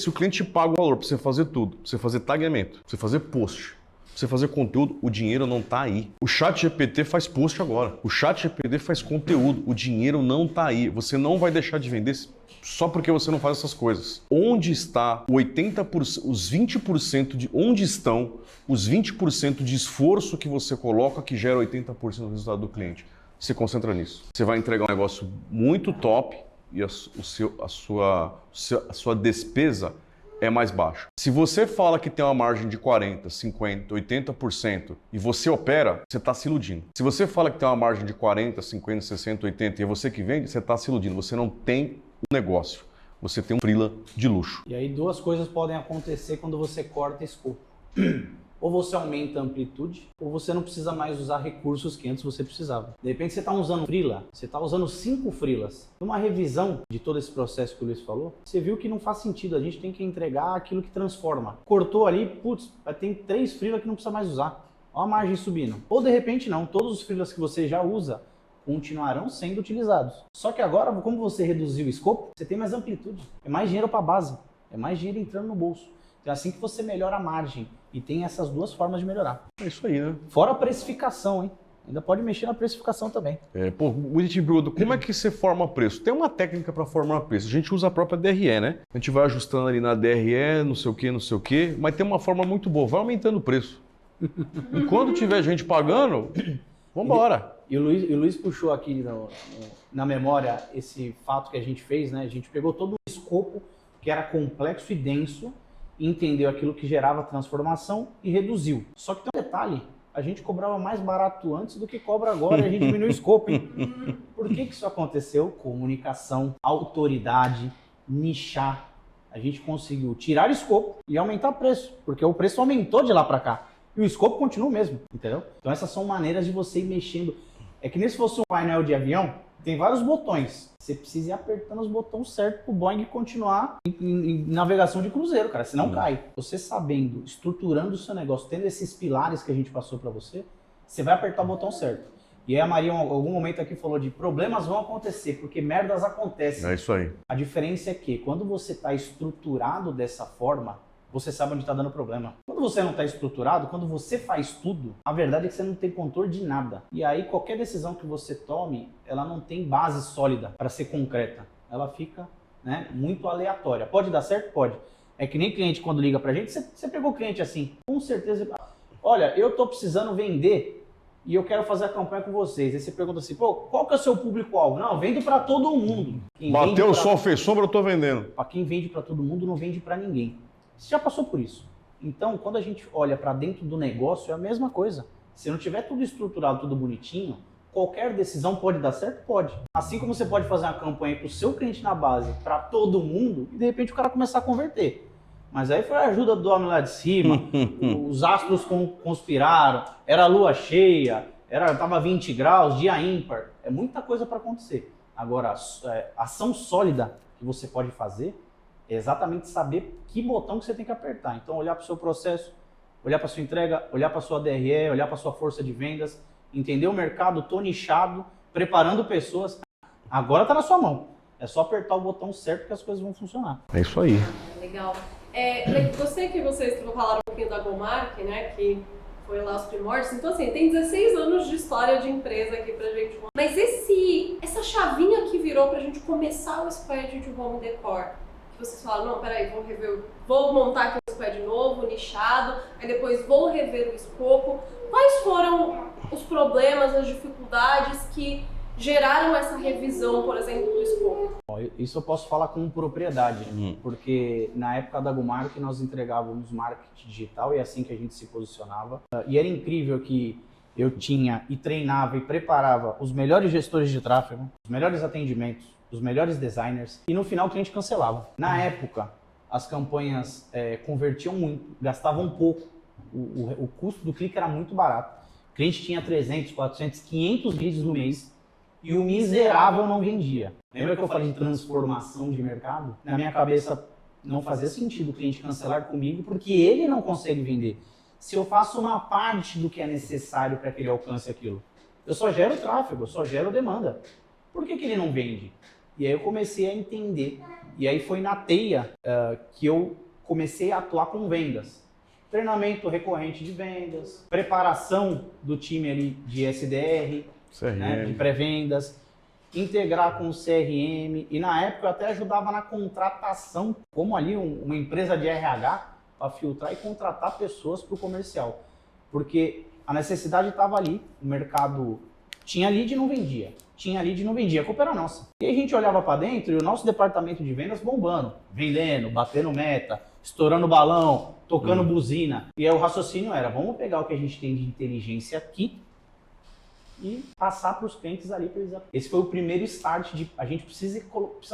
o cliente te paga o valor para você fazer tudo, para você fazer tagueamento, para você fazer post, para você fazer conteúdo, o dinheiro não está aí. O ChatGPT faz post agora. O ChatGPT faz conteúdo. O dinheiro não está aí. Você não vai deixar de vender só porque você não faz essas coisas. Onde está o 80%, os 20% de onde estão os 20% de esforço que você coloca que gera 80% do resultado do cliente? Se concentra nisso. Você vai entregar um negócio muito top e a sua despesa é mais baixa. Se você fala que tem uma margem de 40%, 50%, 80% e você opera, você está se iludindo. Se você fala que tem uma margem de 40%, 50%, 60%, 80% e é você que vende, você está se iludindo. Você não tem um negócio. Você tem um freela de luxo. E aí duas coisas podem acontecer quando você corta escopo. Ou você aumenta a amplitude, ou você não precisa mais usar recursos que antes você precisava. De repente você está usando freela, você está usando 5 freelas. Numa revisão de todo esse processo que o Luiz falou, você viu que não faz sentido, a gente tem que entregar aquilo que transforma. Cortou ali, putz, tem 3 freelas que não precisa mais usar. Olha a margem subindo. Ou de repente não, todos os freelas que você já usa continuarão sendo utilizados. Só que agora, como você reduziu o escopo, você tem mais amplitude. É mais dinheiro para a base, é mais dinheiro entrando no bolso. Então é assim que você melhora a margem. E tem essas duas formas de melhorar. É isso aí, né? Fora a precificação, hein? Ainda pode mexer na precificação também. Muita gente pergunta, como é que você forma preço? Tem uma técnica para formar preço. A gente usa a própria DRE, né? A gente vai ajustando ali na DRE, não sei o quê, mas tem uma forma muito boa. Vai aumentando o preço. E quando tiver gente pagando, vamos embora. E o Luiz puxou aqui na memória esse fato que a gente fez, né? A gente pegou todo um escopo que era complexo e denso, entendeu aquilo que gerava transformação e reduziu. Só que tem um detalhe, a gente cobrava mais barato antes do que cobra agora e a gente diminuiu o escopo, hein? Por que isso aconteceu? Comunicação, autoridade, nichar. A gente conseguiu tirar o escopo e aumentar o preço, porque o preço aumentou de lá para cá. E o escopo continua o mesmo, entendeu? Então essas são maneiras de você ir mexendo. É que nem se fosse um painel de avião, tem vários botões. Você precisa ir apertando os botões certos para o Boeing continuar em navegação de cruzeiro, cara, senão cai. Você sabendo, estruturando o seu negócio, tendo esses pilares que a gente passou para você, você vai apertar o botão certo. E aí a Maria, em algum momento aqui, falou de problemas vão acontecer, porque merdas acontecem. É isso aí. A diferença é que quando você está estruturado dessa forma, você sabe onde está dando problema. Quando você não está estruturado, quando você faz tudo, a verdade é que você não tem controle de nada. E aí qualquer decisão que você tome, ela não tem base sólida para ser concreta. Ela fica, né, muito aleatória. Pode dar certo? Pode. É que nem cliente quando liga pra gente, você pegou o cliente assim, com certeza, olha, eu estou precisando vender e eu quero fazer a campanha com vocês. Aí você pergunta assim, pô, qual que é o seu público-alvo? Não, vendo para todo mundo. Bateu o sol, fez sombra, eu estou vendendo. Para quem vende para todo mundo, não vende para ninguém. Você já passou por isso. Então, quando a gente olha para dentro do negócio, é a mesma coisa. Se não tiver tudo estruturado, tudo bonitinho, qualquer decisão pode dar certo? Pode. Assim como você pode fazer uma campanha para o seu cliente na base, para todo mundo, e de repente o cara começar a converter. Mas aí foi a ajuda do homem lá de cima, os astros conspiraram, era a lua cheia, estava 20 graus, dia ímpar. É muita coisa para acontecer. Agora, ação sólida que você pode fazer é exatamente saber que botão que você tem que apertar. Então, olhar para o seu processo, olhar para a sua entrega, olhar para a sua DRE, olhar para a sua força de vendas entender o mercado, tô nichado, preparando pessoas. Agora tá na sua mão. É só apertar o botão certo que as coisas vão funcionar. É isso aí. Legal. Gostei que vocês falaram um pouquinho da GoMark, né? Que foi lá os primórdios. Então, assim, tem 16 anos de história de empresa aqui pra gente. Mas essa chavinha que virou pra gente começar o squad de home decor, que vocês falaram, não, peraí, vou montar aqui um squad novo, nichado, aí depois vou rever o escopo. Quais foram os problemas, as dificuldades que geraram essa revisão, por exemplo, do escopo? Isso eu posso falar com propriedade, porque na época da GoMark nós entregávamos marketing digital e é assim que a gente se posicionava. E era incrível que eu tinha e treinava e preparava os melhores gestores de tráfego, os melhores atendimentos, os melhores designers e no final o cliente cancelava. Na época, as campanhas convertiam muito, gastavam pouco, o custo do clique era muito barato. O cliente tinha 300, 400, 500 leads no mês. E o miserável não vendia. Lembra que eu falei em transformação de mercado? Na minha cabeça não fazia sentido o cliente cancelar comigo porque ele não consegue vender. Se eu faço uma parte do que é necessário para que ele alcance aquilo, eu só gero tráfego, eu só gero demanda. Por que ele não vende? E aí eu comecei a entender. E aí foi na teia que eu comecei a atuar com vendas. Treinamento recorrente de vendas, preparação do time ali de SDR, né, de pré-vendas, integrar com o CRM e na época eu até ajudava na contratação, como ali uma empresa de RH para filtrar e contratar pessoas para o comercial, porque a necessidade estava ali, o mercado tinha lead e não vendia, a culpa era nossa. E a gente olhava para dentro e o nosso departamento de vendas bombando, vendendo, batendo meta, estourando balão, tocando buzina. E aí o raciocínio era, vamos pegar o que a gente tem de inteligência aqui e passar para os clientes ali para eles. Esse foi o primeiro start de a gente precisa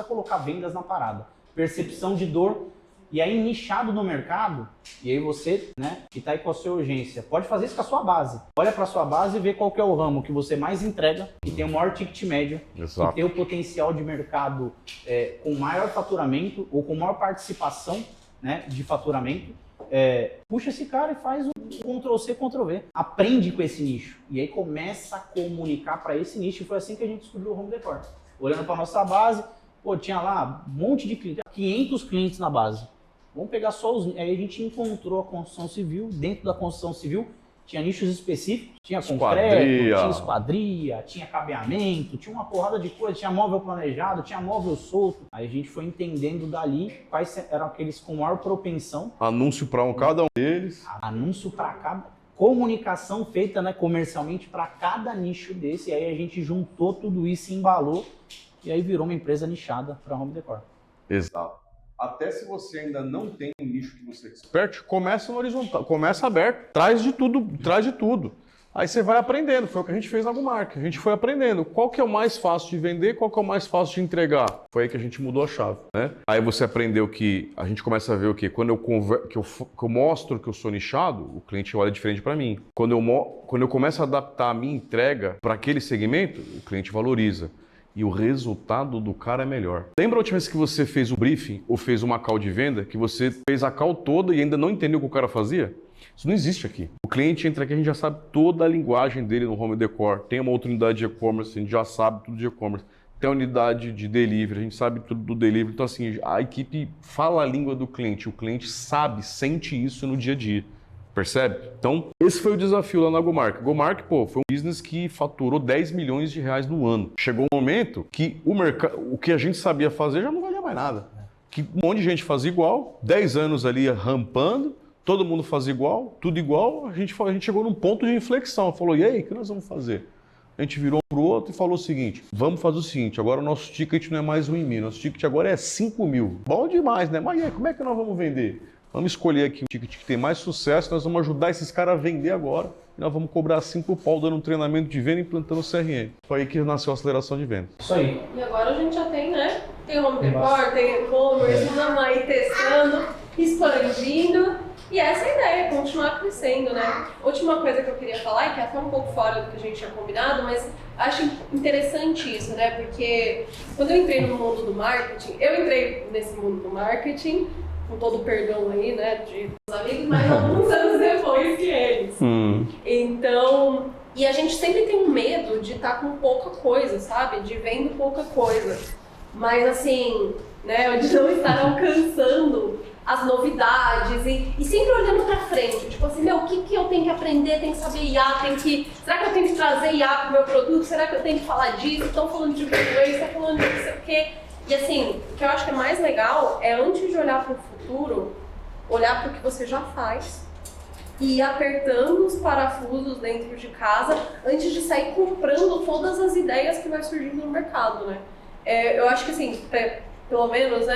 colocar vendas na parada, percepção de dor e aí nichado no mercado. E aí você, né, que está aí com a sua urgência, pode fazer isso com a sua base. Olha para a sua base e vê qual que é o ramo que você mais entrega, que tem o maior ticket médio, que tem o potencial de mercado com maior faturamento ou com maior participação, né, de faturamento. Puxa esse cara e faz um Ctrl+C, Ctrl+V. Aprende com esse nicho. E aí começa a comunicar para esse nicho. E foi assim que a gente descobriu o home decor. Olhando para nossa base, tinha lá um monte de clientes, 500 clientes na base. Vamos pegar só os... Aí a gente encontrou a construção civil. Dentro da construção civil tinha nichos específicos. Tinha concreto, tinha esquadria, tinha cabeamento, tinha uma porrada de coisa. Tinha móvel planejado, tinha móvel solto. Aí a gente foi entendendo dali quais eram aqueles com maior propensão. Anúncio para cada um deles. Anúncio para cada... Comunicação feita, né, comercialmente para cada nicho desse. E aí a gente juntou tudo isso, embalou. E aí virou uma empresa nichada para home decor. Exato. Até se você ainda não tem um nicho que você é expert, começa no horizontal, começa aberto, traz de tudo. Aí você vai aprendendo, foi o que a gente fez na GoMark. A gente foi aprendendo qual que é o mais fácil de vender, qual que é o mais fácil de entregar. Foi aí que a gente mudou a chave, né? Aí você aprendeu que a gente começa a ver o quê? Quando eu mostro que eu sou nichado, o cliente olha diferente para mim. Quando eu começo a adaptar a minha entrega para aquele segmento, o cliente valoriza. E o resultado do cara é melhor. Lembra a última vez que você fez um briefing ou fez uma call de venda, que você fez a call toda e ainda não entendeu o que o cara fazia? Isso não existe aqui. O cliente entra aqui, a gente já sabe toda a linguagem dele no home decor. Tem uma outra unidade de e-commerce, a gente já sabe tudo de e-commerce. Tem a unidade de delivery, a gente sabe tudo do delivery. Então assim, a equipe fala a língua do cliente, o cliente sabe, sente isso no dia a dia. Percebe? Então, esse foi o desafio lá na GoMark. GoMark, foi um business que faturou 10 milhões de reais no ano. Chegou um momento que o que a gente sabia fazer já não valia mais nada. Que um monte de gente fazia igual, 10 anos ali rampando, todo mundo fazia igual, tudo igual. A gente chegou num ponto de inflexão. Falou, e aí, o que nós vamos fazer? A gente virou um pro outro e falou o seguinte, vamos fazer o seguinte, agora o nosso ticket não é mais 1.000, nosso ticket agora é 5.000. Bom demais, né? Mas e aí, como é que nós vamos vender? Vamos escolher aqui o ticket que tem mais sucesso, nós vamos ajudar esses caras a vender agora e nós vamos cobrar 5 pau dando um treinamento de venda e implantando o CRM. Foi aí que nasceu a aceleração de venda. Isso aí. E agora a gente já tem, né? Tem home decor, tem e-commerce, estamos aí testando, expandindo. E essa é a ideia, continuar crescendo, né? Última coisa que eu queria falar, e que é até um pouco fora do que a gente tinha combinado, mas acho interessante isso, né? Porque quando eu entrei no mundo do marketing, eu entrei nesse mundo do marketing, com todo o perdão aí, né, de amigos, mas alguns anos depois que eles. Então, E a gente sempre tem um medo de estar com pouca coisa, sabe? De vendo pouca coisa. Mas assim, né, de não estar alcançando as novidades e sempre olhando pra frente. Tipo assim, o que eu tenho que aprender? Tenho que saber IA, será que eu tenho que trazer IA pro meu produto? Será que eu tenho que falar disso? Estão falando de giveaway, estão falando de não sei o quê. E assim, o que eu acho que é mais legal é, antes de olhar pro futuro, olhar pro que você já faz e ir apertando os parafusos dentro de casa antes de sair comprando todas as ideias que vai surgindo no mercado, né? Eu acho que assim, pelo menos,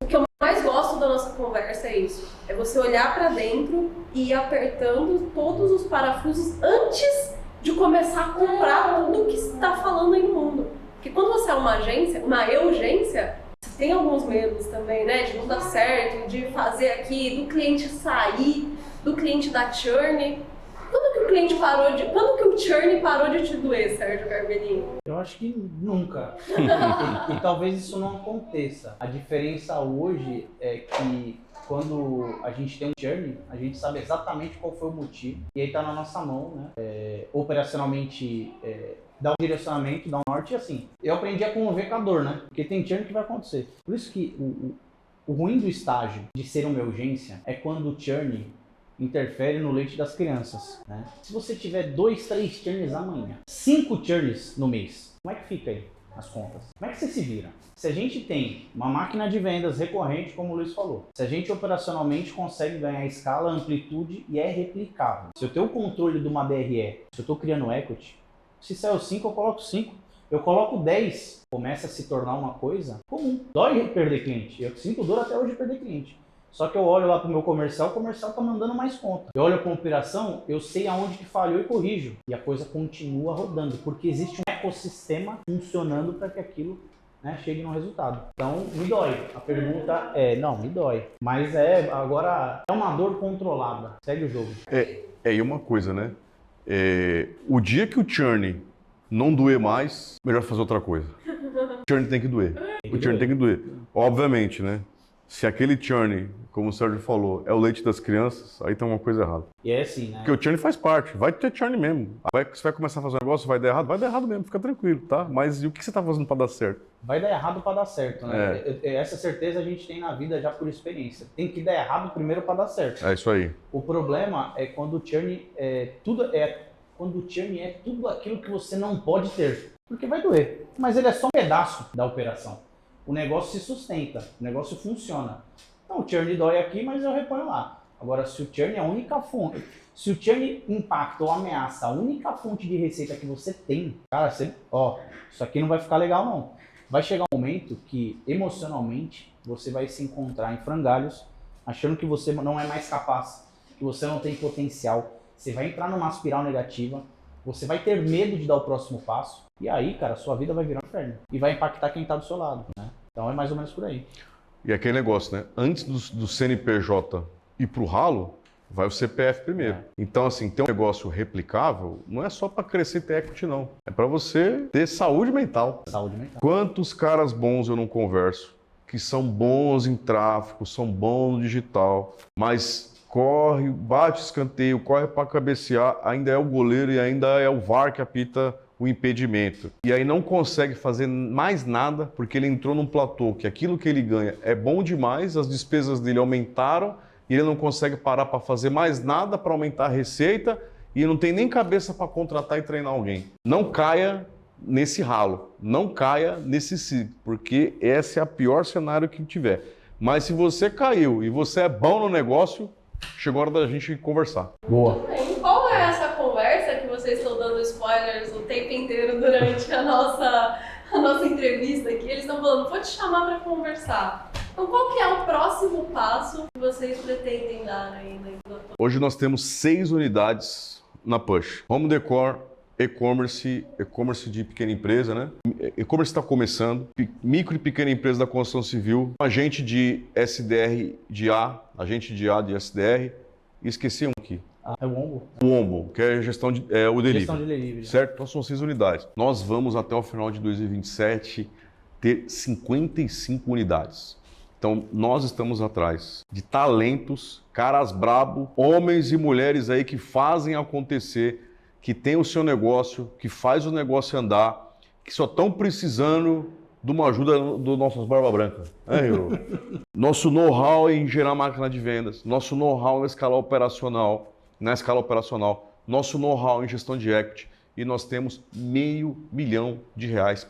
o que eu mais gosto da nossa conversa é isso. É você olhar pra dentro e ir apertando todos os parafusos antes de começar a comprar tudo que está falando aí no mundo. Porque quando você é uma agência, uma urgência, você tem alguns medos também, né? De não dar certo, de fazer aqui, do cliente sair, do cliente dar churn. Quando que o churn parou de te doer, Sérgio Garbellini? Eu acho que nunca. E talvez isso não aconteça. A diferença hoje é que quando a gente tem um churn, a gente sabe exatamente qual foi o motivo. E aí está na nossa mão, né? Operacionalmente, dar um direcionamento, dar um norte. E assim, eu aprendi a conviver com a dor, né? Porque tem churn que vai acontecer. Por isso que o ruim do estágio de ser uma urgência é quando o churn interfere no leite das crianças, né? Se você tiver 2, 3 churns amanhã, 5 churns no mês, como é que fica aí as contas? Como é que você se vira? Se a gente tem uma máquina de vendas recorrente, como o Luiz falou, se a gente operacionalmente consegue ganhar escala, amplitude e é replicável. Se eu tenho o controle de uma DRE, se eu estou criando equity, se saiu 5, eu coloco 5. Eu coloco 10, começa a se tornar uma coisa comum. Dói perder cliente. Eu sinto dor até hoje perder cliente. Só que eu olho lá pro meu comercial, o comercial tá mandando mais conta. Eu olho para a operação, eu sei aonde que falhou e corrijo. E a coisa continua rodando, porque existe um ecossistema funcionando para que aquilo, né, chegue no resultado. Então, me dói. A pergunta não, me dói. Mas agora é uma dor controlada. Segue o jogo. E uma coisa, né? O dia que o churn não doer mais, melhor fazer outra coisa. O churn tem que doer. O churn tem que doer. Obviamente, né? Se aquele churn, como o Sérgio falou, é o leite das crianças, aí tem uma coisa errada. E é assim, né? Porque o churn faz parte, vai ter churn mesmo. Você vai começar a fazer um negócio, vai dar errado mesmo, fica tranquilo, tá? Mas e o que você tá fazendo para dar certo? Vai dar errado para dar certo, né? Essa certeza a gente tem na vida já por experiência. Tem que dar errado primeiro para dar certo. É isso aí. O problema é quando o churn quando o churn é tudo aquilo que você não pode ter. Porque vai doer. Mas ele é só um pedaço da operação. O negócio se sustenta, o negócio funciona. Então o churn dói aqui, mas eu reponho lá. Agora, se o churn é a única fonte, se o churn impacta ou ameaça a única fonte de receita que você tem, cara, isso aqui não vai ficar legal não. Vai chegar um momento que, emocionalmente, você vai se encontrar em frangalhos, achando que você não é mais capaz, que você não tem potencial. Você vai entrar numa espiral negativa, você vai ter medo de dar o próximo passo, e aí, cara, sua vida vai virar um inferno. E vai impactar quem tá do seu lado, né? Então é mais ou menos por aí. E aquele negócio, né? Antes do CNPJ ir pro ralo, vai o CPF primeiro. Então, assim, ter um negócio replicável não é só para crescer e ter equity, não. É para você ter saúde mental. Saúde mental. Quantos caras bons eu não converso, que são bons em tráfego, são bons no digital, mas corre, bate escanteio, corre para cabecear, ainda é o goleiro e ainda é o VAR que apita o impedimento. E aí não consegue fazer mais nada porque ele entrou num platô que aquilo que ele ganha é bom demais, as despesas dele aumentaram e ele não consegue parar para fazer mais nada para aumentar a receita e não tem nem cabeça para contratar e treinar alguém. Não caia nesse ralo, não caia nesse ciclo, porque esse é o pior cenário que tiver. Mas se você caiu e você é bom no negócio, chegou a hora da gente conversar. Boa. Muito bem. Qual é essa conversa que vocês estão dando spoilers o tempo inteiro durante a nossa entrevista aqui? Eles estão falando, vou te chamar para conversar. Então, qual que é o próximo passo que vocês pretendem dar aí na Incubator? Hoje nós temos 6 unidades na Push. Home Decor, e-commerce de pequena empresa, né? E-commerce está começando, micro e pequena empresa da construção civil, agente de SDR de A, agente de A de SDR, e esqueci um aqui. É o Ombo. O Ombo, que é gestão de o delivery. Gestão de delivery. Certo? Então são 6 unidades. Nós vamos até o final de 2027 ter 55 unidades. Então nós estamos atrás de talentos, caras brabo, homens e mulheres aí que fazem acontecer, que tem o seu negócio, que faz o negócio andar, que só estão precisando de uma ajuda do nossos Barba Branca. Nosso know-how em gerar máquina de vendas, nosso know-how na escala operacional, nosso know-how em gestão de equity, e nós temos R$500 milhão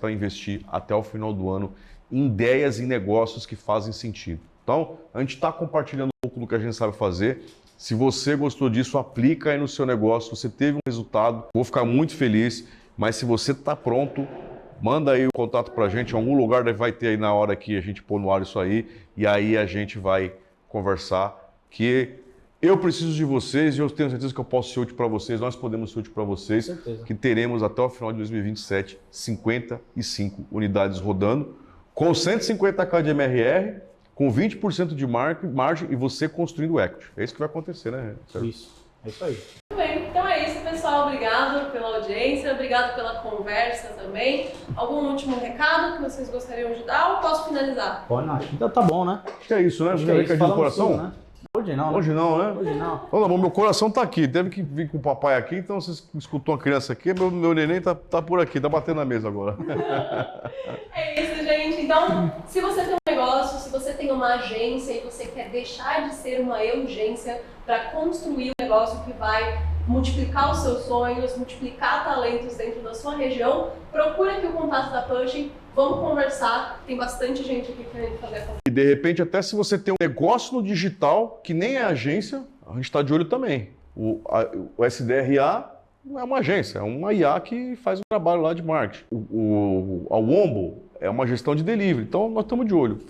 para investir até o final do ano em ideias e negócios que fazem sentido. Então, a gente está compartilhando um pouco do que a gente sabe fazer. Se você gostou disso, aplica aí no seu negócio. Você teve um resultado, vou ficar muito feliz. Mas se você está pronto, manda aí o contato para a gente. Em algum lugar vai ter aí na hora que a gente pôr no ar isso aí. E aí a gente vai conversar. Que eu preciso de vocês e eu tenho certeza que eu posso ser útil para vocês. Nós podemos ser útil para vocês. Que teremos até o final de 2027 55 unidades rodando com 150k de MRR, com 20% de margem e você construindo equity. É isso que vai acontecer, né, Sérgio? Isso, é isso aí. Muito bem, então é isso, pessoal. Obrigado pela audiência, obrigado pela conversa também. Algum último recado que vocês gostariam de dar ou posso finalizar? Pode não, então tá bom, né? Acho que é isso, né? Acho Você que é quer isso, recadinho do falamos coração? tudo, né? Hoje não, né? Hoje não, né? Hoje não. Olha, bom, meu coração tá aqui. Teve que vir com o papai aqui, então você escutou uma criança aqui, meu neném tá por aqui, tá batendo na mesa agora. É isso, gente. Então, se você tem um negócio, se você tem uma agência e você quer deixar de ser uma urgência para construir um negócio que vai multiplicar os seus sonhos, multiplicar talentos dentro da sua região, procura aqui o contato da Pushing, vamos conversar, tem bastante gente aqui querendo fazer a conversa. E de repente, até se você tem um negócio no digital, que nem é agência, a gente está de olho também. O SDRA não é uma agência, é uma IA que faz um trabalho lá de marketing. A Wombo é uma gestão de delivery, então nós estamos de olho.